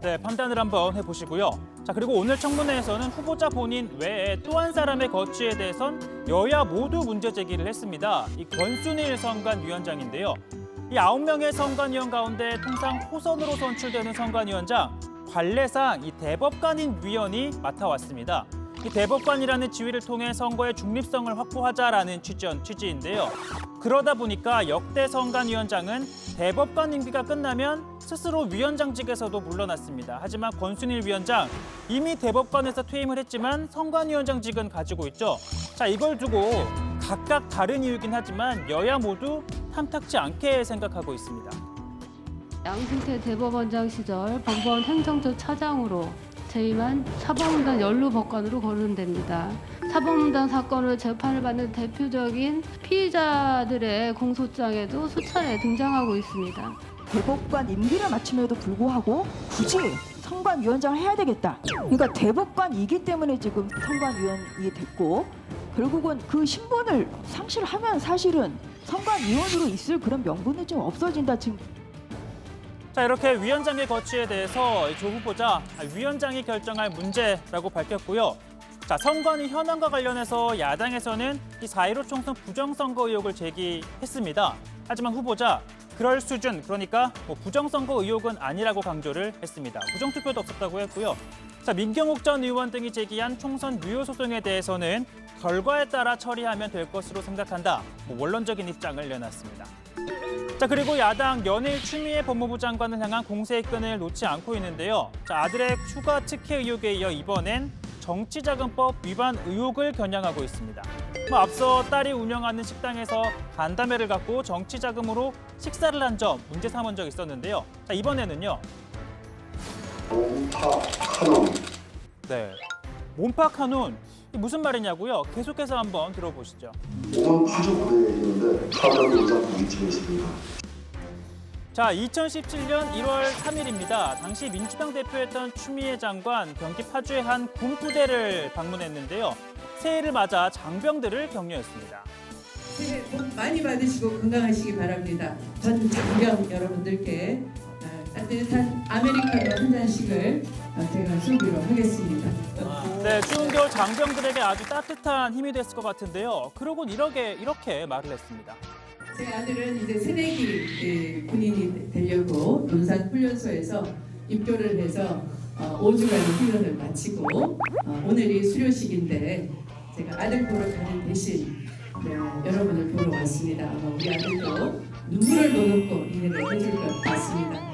네, 판단을 한번 해보시고요. 자, 그리고 오늘 청문회에서는 후보자 본인 외에 또 한 사람의 거취에 대해선 여야 모두 문제 제기를 했습니다. 이 권순일 선관위원장인데요. 이 9명의 선관위원 가운데 통상 호선으로 선출되는 선관위원장, 관례상 이 대법관인 위원이 맡아왔습니다. 이 대법관이라는 지위를 통해 선거의 중립성을 확보하자라는 취지인데요. 그러다 보니까 역대 선관위원장은 대법관 임기가 끝나면 스스로 위원장직에서도 물러났습니다. 하지만 권순일 위원장 이미 대법관에서 퇴임을 했지만 선관위원장직은 가지고 있죠. 자, 이걸 두고 각각 다른 이유긴 하지만 여야 모두 탐탁지 않게 생각하고 있습니다. 양승태 대법원장 시절 법원 행정처 차장으로 재임한 사법농단 연루법관으로 거론됩니다. 사법농단 사건을 재판을 받는 대표적인 피의자들의 공소장에도 수차례 등장하고 있습니다. 대법관 임기를 마침에도 불구하고 굳이 선관위원장을 해야 되겠다. 그러니까 대법관이기 때문에 지금 선관위원이 됐고 결국은 그 신분을 상실하면 사실은 선관위원으로 있을 그런 명분이 좀 없어진다. 지금. 자, 이렇게 위원장의 거취에 대해서 조 후보자 위원장이 결정할 문제라고 밝혔고요. 자, 선관위 현황과 관련해서 야당에서는 이 4.15 총선 부정선거 의혹을 제기했습니다. 하지만 후보자 그럴 수준, 그러니까 부정선거 의혹은 아니라고 강조를 했습니다. 부정투표도 없었다고 했고요. 자, 민경욱 전 의원 등이 제기한 총선 무효 소송에 대해서는 결과에 따라 처리하면 될 것으로 생각한다. 원론적인 입장을 내놨습니다. 자, 그리고 야당 연일 추미애 법무부 장관을 향한 공세의 끈을 놓지 않고 있는데요. 자, 아들의 추가 특혜 의혹에 이어 이번엔 정치자금법 위반 의혹을 겨냥하고 있습니다. 앞서 딸이 운영하는 식당에서 간담회를 갖고 정치자금으로 식사를 한 점 문제 삼은 적 있었는데요. 자, 이번에는요. 몬파카논. 네, 몬파카논. 무슨 말이냐고요? 계속해서 한번 들어보시죠. 몸은 파주부대에 있는데 카드는 의장 고깃집에 있습니다. 자, 2017년 1월 3일입니다. 당시 민주당 대표였던 추미애 장관 경기 파주의 한 군부대를 방문했는데요. 새해를 맞아 장병들을 격려했습니다. 새해 복 많이 받으시고 건강하시기 바랍니다. 전 장병 여러분들께 따뜻한 아메리카노 한 잔씩을 제가 쏘기로 하겠습니다. 네, 추운 겨울 장병들에게 아주 따뜻한 힘이 됐을 것 같은데요. 그러곤 이렇게 말을 했습니다. 제 아들은 이제 새내기 군인이 되려고 논산훈련소에서 입교를 해서 5주간의 훈련을 마치고 오늘이 수료식인데 제가 아들 보러 가는 대신 여러분을 보러 왔습니다. 아마 우리 아들도 눈물을 머금고 이해를 해줄 것 같습니다.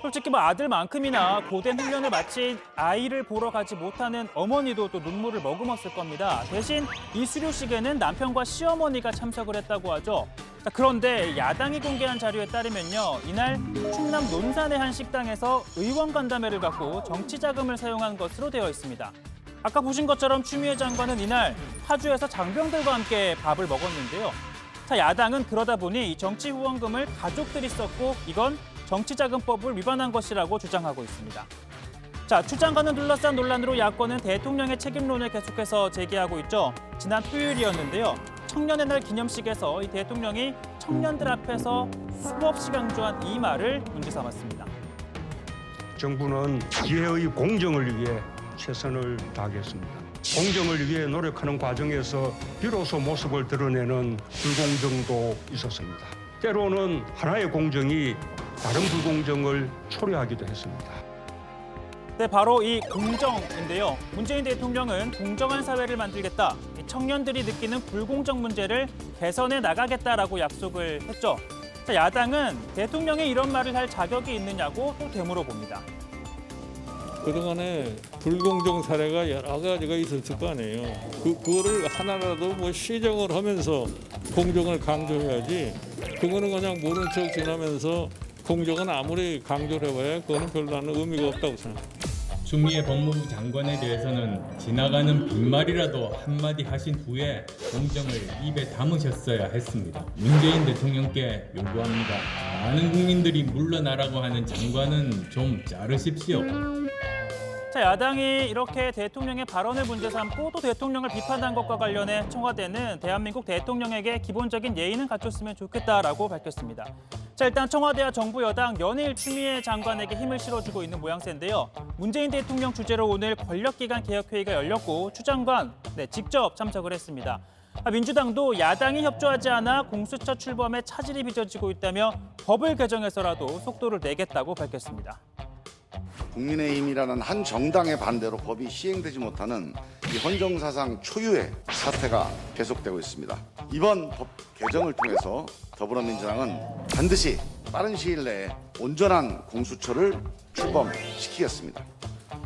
솔직히 뭐 아들만큼이나 고된 훈련을 마친 아이를 보러 가지 못하는 어머니도 또 눈물을 머금었을 겁니다. 대신 이 수료식에는 남편과 시어머니가 참석을 했다고 하죠. 자, 그런데 야당이 공개한 자료에 따르면요. 이날 충남 논산의 한 식당에서 의원 간담회를 갖고 정치 자금을 사용한 것으로 되어 있습니다. 아까 보신 것처럼 추미애 장관은 이날 파주에서 장병들과 함께 밥을 먹었는데요. 자, 야당은 그러다 보니 이 정치 후원금을 가족들이 썼고 이건 정치자금법을 위반한 것이라고 주장하고 있습니다. 자, 추 장관을 둘러싼 논란으로 야권은 대통령의 책임론을 계속해서 제기하고 있죠. 지난 토요일이었는데요. 청년의 날 기념식에서 이 대통령이 청년들 앞에서 수없이 강조한 이 말을 문제 삼았습니다. 정부는 기회의 공정을 위해 최선을 다하겠습니다. 공정을 위해 노력하는 과정에서 비로소 모습을 드러내는 불공정도 있었습니다. 때로는 하나의 공정이 다른 불공정을 초래하기도 했습니다. 네, 바로 이 공정인데요. 문재인 대통령은 공정한 사회를 만들겠다. 청년들이 느끼는 불공정 문제를 개선해 나가겠다라고 약속을 했죠. 자, 야당은 대통령이 이런 말을 할 자격이 있느냐고 또 되물어 봅니다. 그동안에 불공정 사례가 여러 가지가 있었을 거 아니에요. 그거를 하나라도 뭐 시정을 하면서 공정을 강조해야지. 그거는 그냥 모른 척 지나면서 공정은 아무리 강조를 해봐야 그거는 별다른 의미가 없다고 생각합니다. 추미애 법무부 장관에 대해서는 지나가는 빈말이라도 한마디 하신 후에 공정을 입에 담으셨어야 했습니다. 문재인 대통령께 요구합니다. 많은 국민들이 물러나라고 하는 장관은 좀 자르십시오. 자, 야당이 이렇게 대통령의 발언을 문제 삼고 또 대통령을 비판한 것과 관련해 청와대는 대한민국 대통령에게 기본적인 예의는 갖췄으면 좋겠다라고 밝혔습니다. 자, 일단 청와대와 정부 여당 연일 추미애 장관에게 힘을 실어주고 있는 모양새인데요. 문재인 대통령 주재로 오늘 권력기관 개혁회의가 열렸고 추 장관 직접 참석을 했습니다. 민주당도 야당이 협조하지 않아 공수처 출범에 차질이 빚어지고 있다며 법을 개정해서라도 속도를 내겠다고 밝혔습니다. 국민의힘이라는 한 정당의 반대로 법이 시행되지 못하는 이 헌정사상 초유의 사태가 계속되고 있습니다. 이번 법 개정을 통해서 더불어민주당은 반드시 빠른 시일 내에 온전한 공수처를 출범시키겠습니다.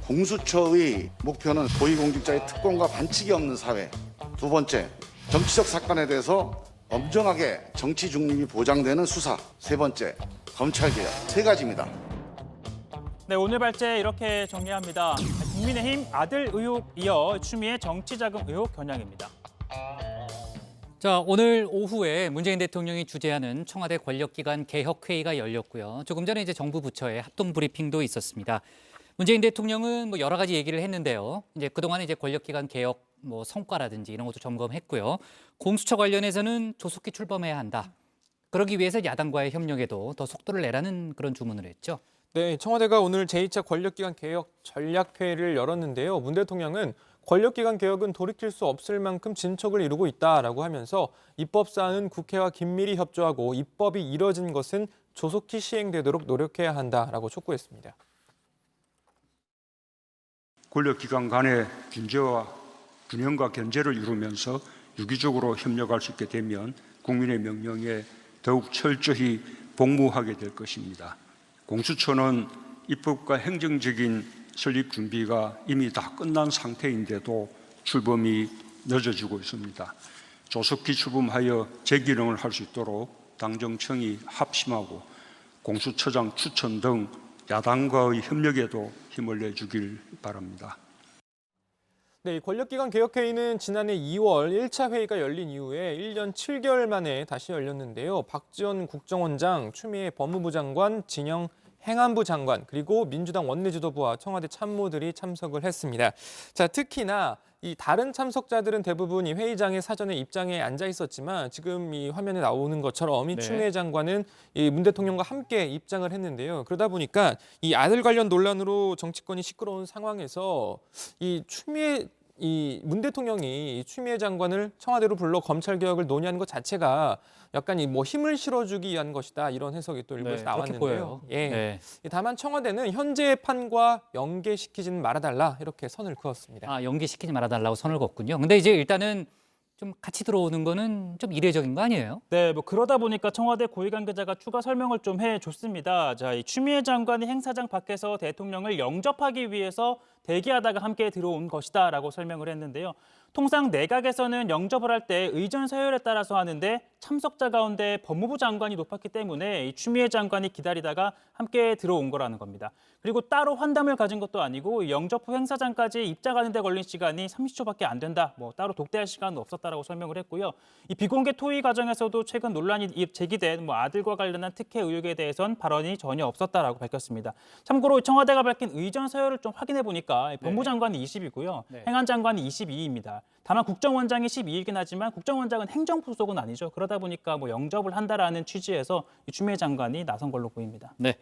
공수처의 목표는 고위공직자의 특권과 반칙이 없는 사회. 두 번째, 정치적 사건에 대해서 엄정하게 정치 중립이 보장되는 수사. 세 번째, 검찰개혁. 세 가지입니다. 네, 오늘 발제 이렇게 정리합니다. 국민의힘 아들 의혹 이어 추미애 정치자금 의혹 겨냥입니다. 자, 오늘 오후에 문재인 대통령이 주재하는 청와대 권력기관 개혁회의가 열렸고요. 조금 전에 이제 정부 부처의 합동 브리핑도 있었습니다. 문재인 대통령은 뭐 여러 가지 얘기를 했는데요. 이제 그동안에 이제 권력기관 개혁 뭐 성과라든지 이런 것도 점검했고요. 공수처 관련해서는 조속히 출범해야 한다. 그러기 위해서 야당과의 협력에도 더 속도를 내라는 그런 주문을 했죠. 네, 청와대가 오늘 제2차 권력기관 개혁 전략회의를 열었는데요. 문 대통령은 권력기관 개혁은 돌이킬 수 없을 만큼 진척을 이루고 있다라고 하면서 입법사안은 국회와 긴밀히 협조하고 입법이 이뤄진 것은 조속히 시행되도록 노력해야 한다라고 촉구했습니다. 권력기관 간의 균제와 균형과 견제를 이루면서 유기적으로 협력할 수 있게 되면 국민의 명령에 더욱 철저히 복무하게 될 것입니다. 공수처는 입법과 행정적인 설립 준비가 이미 다 끝난 상태인데도 출범이 늦어지고 있습니다. 조속히 출범하여 재기능을 할 수 있도록 당정청이 합심하고 공수처장 추천 등 야당과의 협력에도 힘을 내주길 바랍니다. 네, 권력기관 개혁회의는 지난해 2월 1차 회의가 열린 이후에 1년 7개월 만에 다시 열렸는데요. 박지원 국정원장, 추미애 법무부 장관, 진영 행안부 장관, 그리고 민주당 원내지도부와 청와대 참모들이 참석을 했습니다. 자, 특히나 이 다른 참석자들은 대부분 이 회의장의 사전에 입장에 앉아 있었지만 지금 이 화면에 나오는 것처럼 이 추미애 장관은 이 문 대통령과 함께 입장을 했는데요. 그러다 보니까 이 아들 관련 논란으로 정치권이 시끄러운 상황에서 이 문 대통령이 추미애 장관을 청와대로 불러 검찰 개혁을 논의하는 것 자체가 약간 뭐 힘을 실어주기 위한 것이다 이런 해석이 또 일부에서 나왔는데요. 예. 다만 청와대는 현재의 판과 연계시키지는 말아달라 이렇게 선을 그었습니다. 연계시키지 말아달라고 선을 그었군요. 근데 이제 일단은 좀 같이 들어오는 거는 좀 이례적인 거 아니에요? 네, 뭐 그러다 보니까 청와대 고위 관계자가 추가 설명을 좀 해줬습니다. 자, 이 추미애 장관이 행사장 밖에서 대통령을 영접하기 위해서 대기하다가 함께 들어온 것이다라고 설명을 했는데요. 통상 내각에서는 영접을 할 때 의전 서열에 따라서 하는데 참석자 가운데 법무부 장관이 높았기 때문에 이 추미애 장관이 기다리다가 함께 들어온 거라는 겁니다. 그리고 따로 환담을 가진 것도 아니고 영접 후 행사장까지 입장하는 데 걸린 시간이 30초밖에 안 된다. 뭐 따로 독대할 시간은 없었다라고 설명을 했고요. 이 비공개 토의 과정에서도 최근 논란이 제기된 뭐 아들과 관련한 특혜 의혹에 대해선 발언이 전혀 없었다라고 밝혔습니다. 참고로 청와대가 밝힌 의전 서열을 좀 확인해 보니까 법무부 장관이 20이고요. 행안 장관이 22입니다. 다만 국정원장이 12이긴 하지만 국정원장은 행정부 소속은 아니죠. 그러다 보니까 뭐 영접을 한다라는 취지에서 이 추미애 장관이 나선 걸로 보입니다. 네.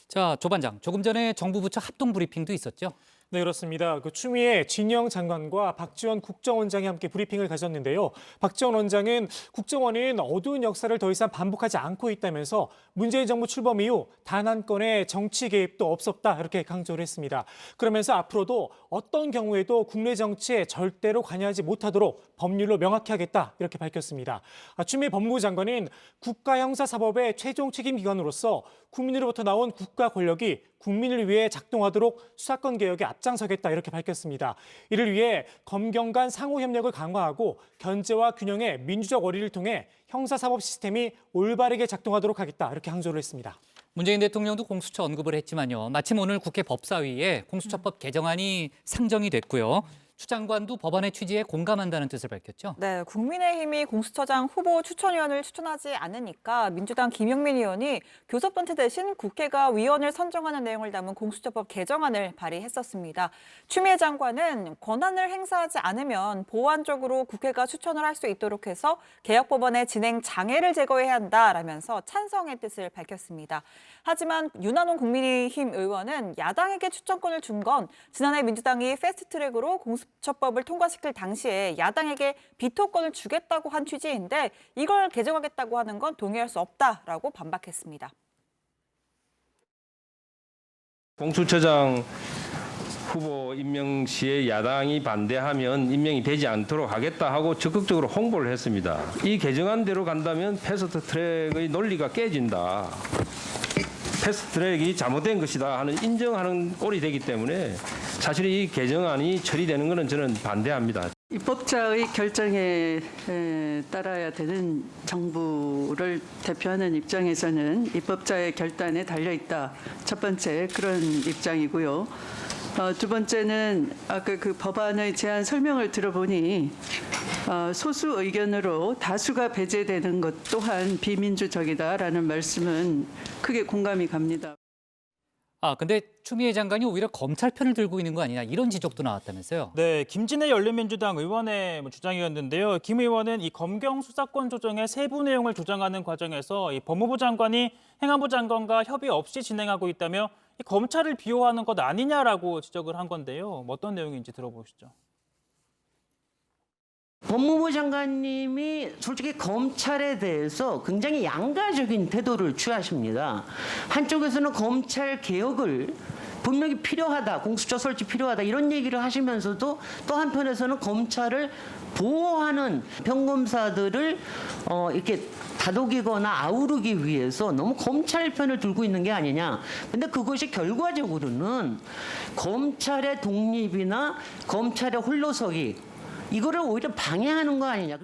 자, 조 반장, 조금 전에 정부 부처 합동 브리핑도 있었죠? 네, 그렇습니다. 그 추미애 진영 장관과 박지원 국정원장이 함께 브리핑을 가졌는데요. 박지원 원장은 국정원은 어두운 역사를 더 이상 반복하지 않고 있다면서 문재인 정부 출범 이후 단 한 건의 정치 개입도 없었다 이렇게 강조를 했습니다. 그러면서 앞으로도 어떤 경우에도 국내 정치에 절대로 관여하지 못하도록 법률로 명확히 하겠다 이렇게 밝혔습니다. 추미애 법무부 장관은 국가형사사법의 최종 책임기관으로서 국민으로부터 나온 국가 권력이 국민을 위해 작동하도록 수사권 개혁에 앞장서겠다 이렇게 밝혔습니다. 이를 위해 검경 간 상호 협력을 강화하고 견제와 균형의 민주적 어리를 통해 형사사법 시스템이 올바르게 작동하도록 하겠다 이렇게 강조를 했습니다. 문재인 대통령도 공수처 언급을 했지만요. 마침 오늘 국회 법사위에 공수처법 개정안이 상정이 됐고요. 추 장관도 법안의 취지에 공감한다는 뜻을 밝혔죠. 네, 국민의힘이 공수처장 후보 추천위원을 추천하지 않으니까 민주당 김용민 의원이 교섭단체 대신 국회가 위원을 선정하는 내용을 담은 공수처법 개정안을 발의했었습니다. 추미애 장관은 권한을 행사하지 않으면 보완적으로 국회가 추천을 할 수 있도록 해서 개혁법안의 진행 장애를 제거해야 한다라면서 찬성의 뜻을 밝혔습니다. 하지만 윤한홍 국민의힘 의원은 야당에게 추천권을 준 건 지난해 민주당이 패스트트랙으로 공수처법을 통과시킬 당시에 야당에게 비토권을 주겠다고 한 취지인데 이걸 개정하겠다고 하는 건 동의할 수 없다라고 반박했습니다. 공수처장 후보 임명 시에 야당이 반대하면 임명이 되지 않도록 하겠다 하고 적극적으로 홍보를 했습니다. 이 개정안대로 간다면 패스트트랙의 논리가 깨진다. 패스트트랙이 잘못된 것이다 하는 인정하는 꼴이 되기 때문에 사실 이 개정안이 처리되는 것은 저는 반대합니다. 입법자의 결정에 따라야 되는 정부를 대표하는 입장에서는 입법자의 결단에 달려있다. 첫 번째 그런 입장이고요. 두 번째는 아까 그 법안의 제안 설명을 들어보니 소수 의견으로 다수가 배제되는 것 또한 비민주적이다라는 말씀은 크게 공감이 갑니다. 근데 추미애 장관이 오히려 검찰 편을 들고 있는 거 아니냐 이런 지적도 나왔다면서요. 네, 김진애 열린민주당 의원의 주장이었는데요. 김 의원은 이 검경 수사권 조정의 세부 내용을 조정하는 과정에서 이 법무부 장관이 행안부 장관과 협의 없이 진행하고 있다며 이 검찰을 비호하는 것 아니냐라고 지적을 한 건데요. 어떤 내용인지 들어보시죠. 법무부 장관님이 솔직히 검찰에 대해서 굉장히 양가적인 태도를 취하십니다. 한쪽에서는 검찰 개혁을 분명히 필요하다, 공수처 설치 필요하다 이런 얘기를 하시면서도 또 한편에서는 검찰을 보호하는 평검사들을 이렇게 다독이거나 아우르기 위해서 너무 검찰 편을 들고 있는 게 아니냐. 근데 그것이 결과적으로는 검찰의 독립이나 검찰의 홀로서기 이거를 오히려 방해하는 거 아니냐.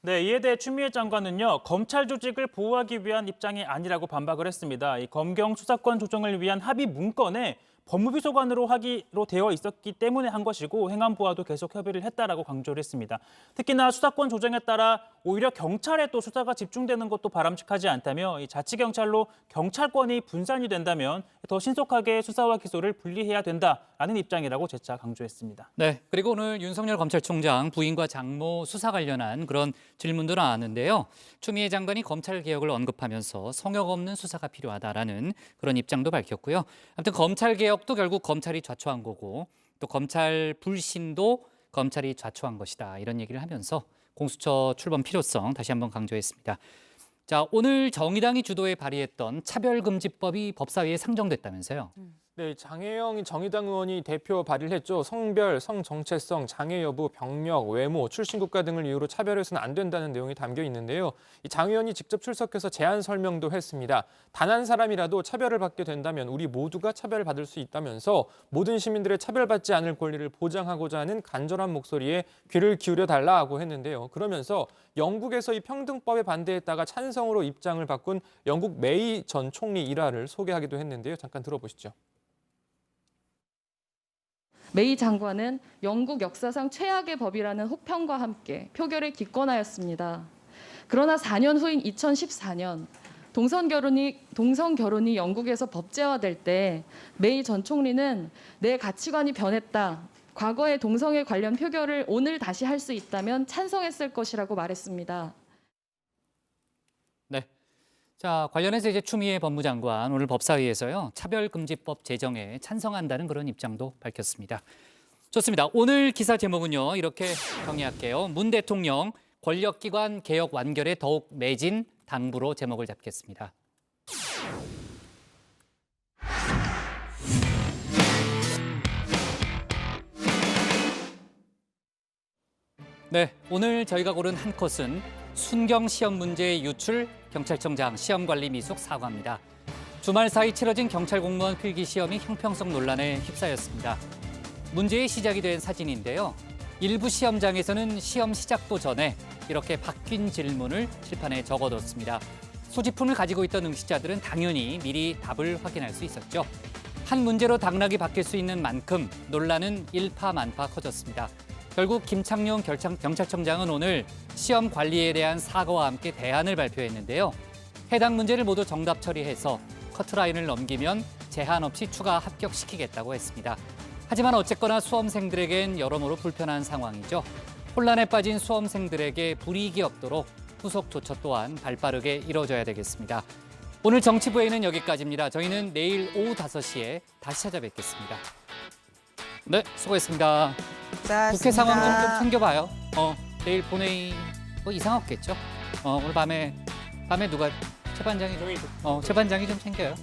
네, 이에 대해 추미애 장관은요. 검찰 조직을 보호하기 위한 입장이 아니라고 반박을 했습니다. 이 검경 수사권 조정을 위한 합의 문건에 법무비서관으로 하기로 되어 있었기 때문에 한 것이고 행안부와도 계속 협의를 했다라고 강조를 했습니다. 특히나 수사권 조정에 따라 오히려 경찰에 또 수사가 집중되는 것도 바람직하지 않다며 이 자치경찰로 경찰권이 분산이 된다면 더 신속하게 수사와 기소를 분리해야 된다라는 입장이라고 재차 강조했습니다. 네, 그리고 오늘 윤석열 검찰총장 부인과 장모 수사 관련한 그런 질문도 나왔는데요. 추미애 장관이 검찰 개혁을 언급하면서 성역 없는 수사가 필요하다라는 그런 입장도 밝혔고요. 아무튼 검찰 개혁도 결국 검찰이 좌초한 거고 또 검찰 불신도 검찰이 좌초한 것이다 이런 얘기를 하면서 공수처 출범 필요성 다시 한번 강조했습니다. 자, 오늘 정의당이 주도해 발의했던 차별금지법이 법사위에 상정됐다면서요. 네, 장혜영 정의당 의원이 대표 발의를 했죠. 성별, 성정체성, 장애 여부, 병력, 외모, 출신 국가 등을 이유로 차별해서는 안 된다는 내용이 담겨 있는데요. 이 장 의원이 직접 출석해서 제안 설명도 했습니다. 단 한 사람이라도 차별을 받게 된다면 우리 모두가 차별을 받을 수 있다면서 모든 시민들의 차별받지 않을 권리를 보장하고자 하는 간절한 목소리에 귀를 기울여 달라고 했는데요. 그러면서 영국에서 이 평등법에 반대했다가 찬성으로 입장을 바꾼 영국 메이 전 총리 일화를 소개하기도 했는데요. 잠깐 들어보시죠. 메이 장관은 영국 역사상 최악의 법이라는 혹평과 함께 표결에 기권하였습니다. 그러나 4년 후인 2014년 동성 결혼이 영국에서 법제화될 때 메이 전 총리는 내 가치관이 변했다. 과거의 동성애 관련 표결을 오늘 다시 할 수 있다면 찬성했을 것이라고 말했습니다. 네. 자, 관련해서 이제 추미애 법무장관 오늘 법사위에서요. 차별금지법 제정에 찬성한다는 그런 입장도 밝혔습니다. 좋습니다. 오늘 기사 제목은요. 이렇게 정리할게요. 문 대통령 권력기관 개혁 완결에 더욱 매진 당부로 제목을 잡겠습니다. 네, 오늘 저희가 고른 한 컷은 순경 시험 문제 유출, 경찰청장 시험관리 미숙 사과입니다. 주말 사이 치러진 경찰 공무원 필기 시험이 형평성 논란에 휩싸였습니다. 문제의 시작이 된 사진인데요. 일부 시험장에서는 시험 시작도 전에 이렇게 바뀐 질문을 칠판에 적어뒀습니다. 소지품을 가지고 있던 응시자들은 당연히 미리 답을 확인할 수 있었죠. 한 문제로 당락이 바뀔 수 있는 만큼 논란은 일파만파 커졌습니다. 결국 김창룡 경찰청장은 오늘 시험 관리에 대한 사과와 함께 대안을 발표했는데요. 해당 문제를 모두 정답 처리해서 커트라인을 넘기면 제한 없이 추가 합격시키겠다고 했습니다. 하지만 어쨌거나 수험생들에겐 여러모로 불편한 상황이죠. 혼란에 빠진 수험생들에게 불이익이 없도록 후속 조처 또한 발빠르게 이뤄져야 되겠습니다. 오늘 정치부에는 여기까지입니다. 저희는 내일 오후 5시에 다시 찾아뵙겠습니다. 네, 수고했습니다. 국회 상황 좀 챙겨봐요. 내일 본회의 뭐 이상 없겠죠. 오늘 밤에 누가 최반장이 좀 챙겨요.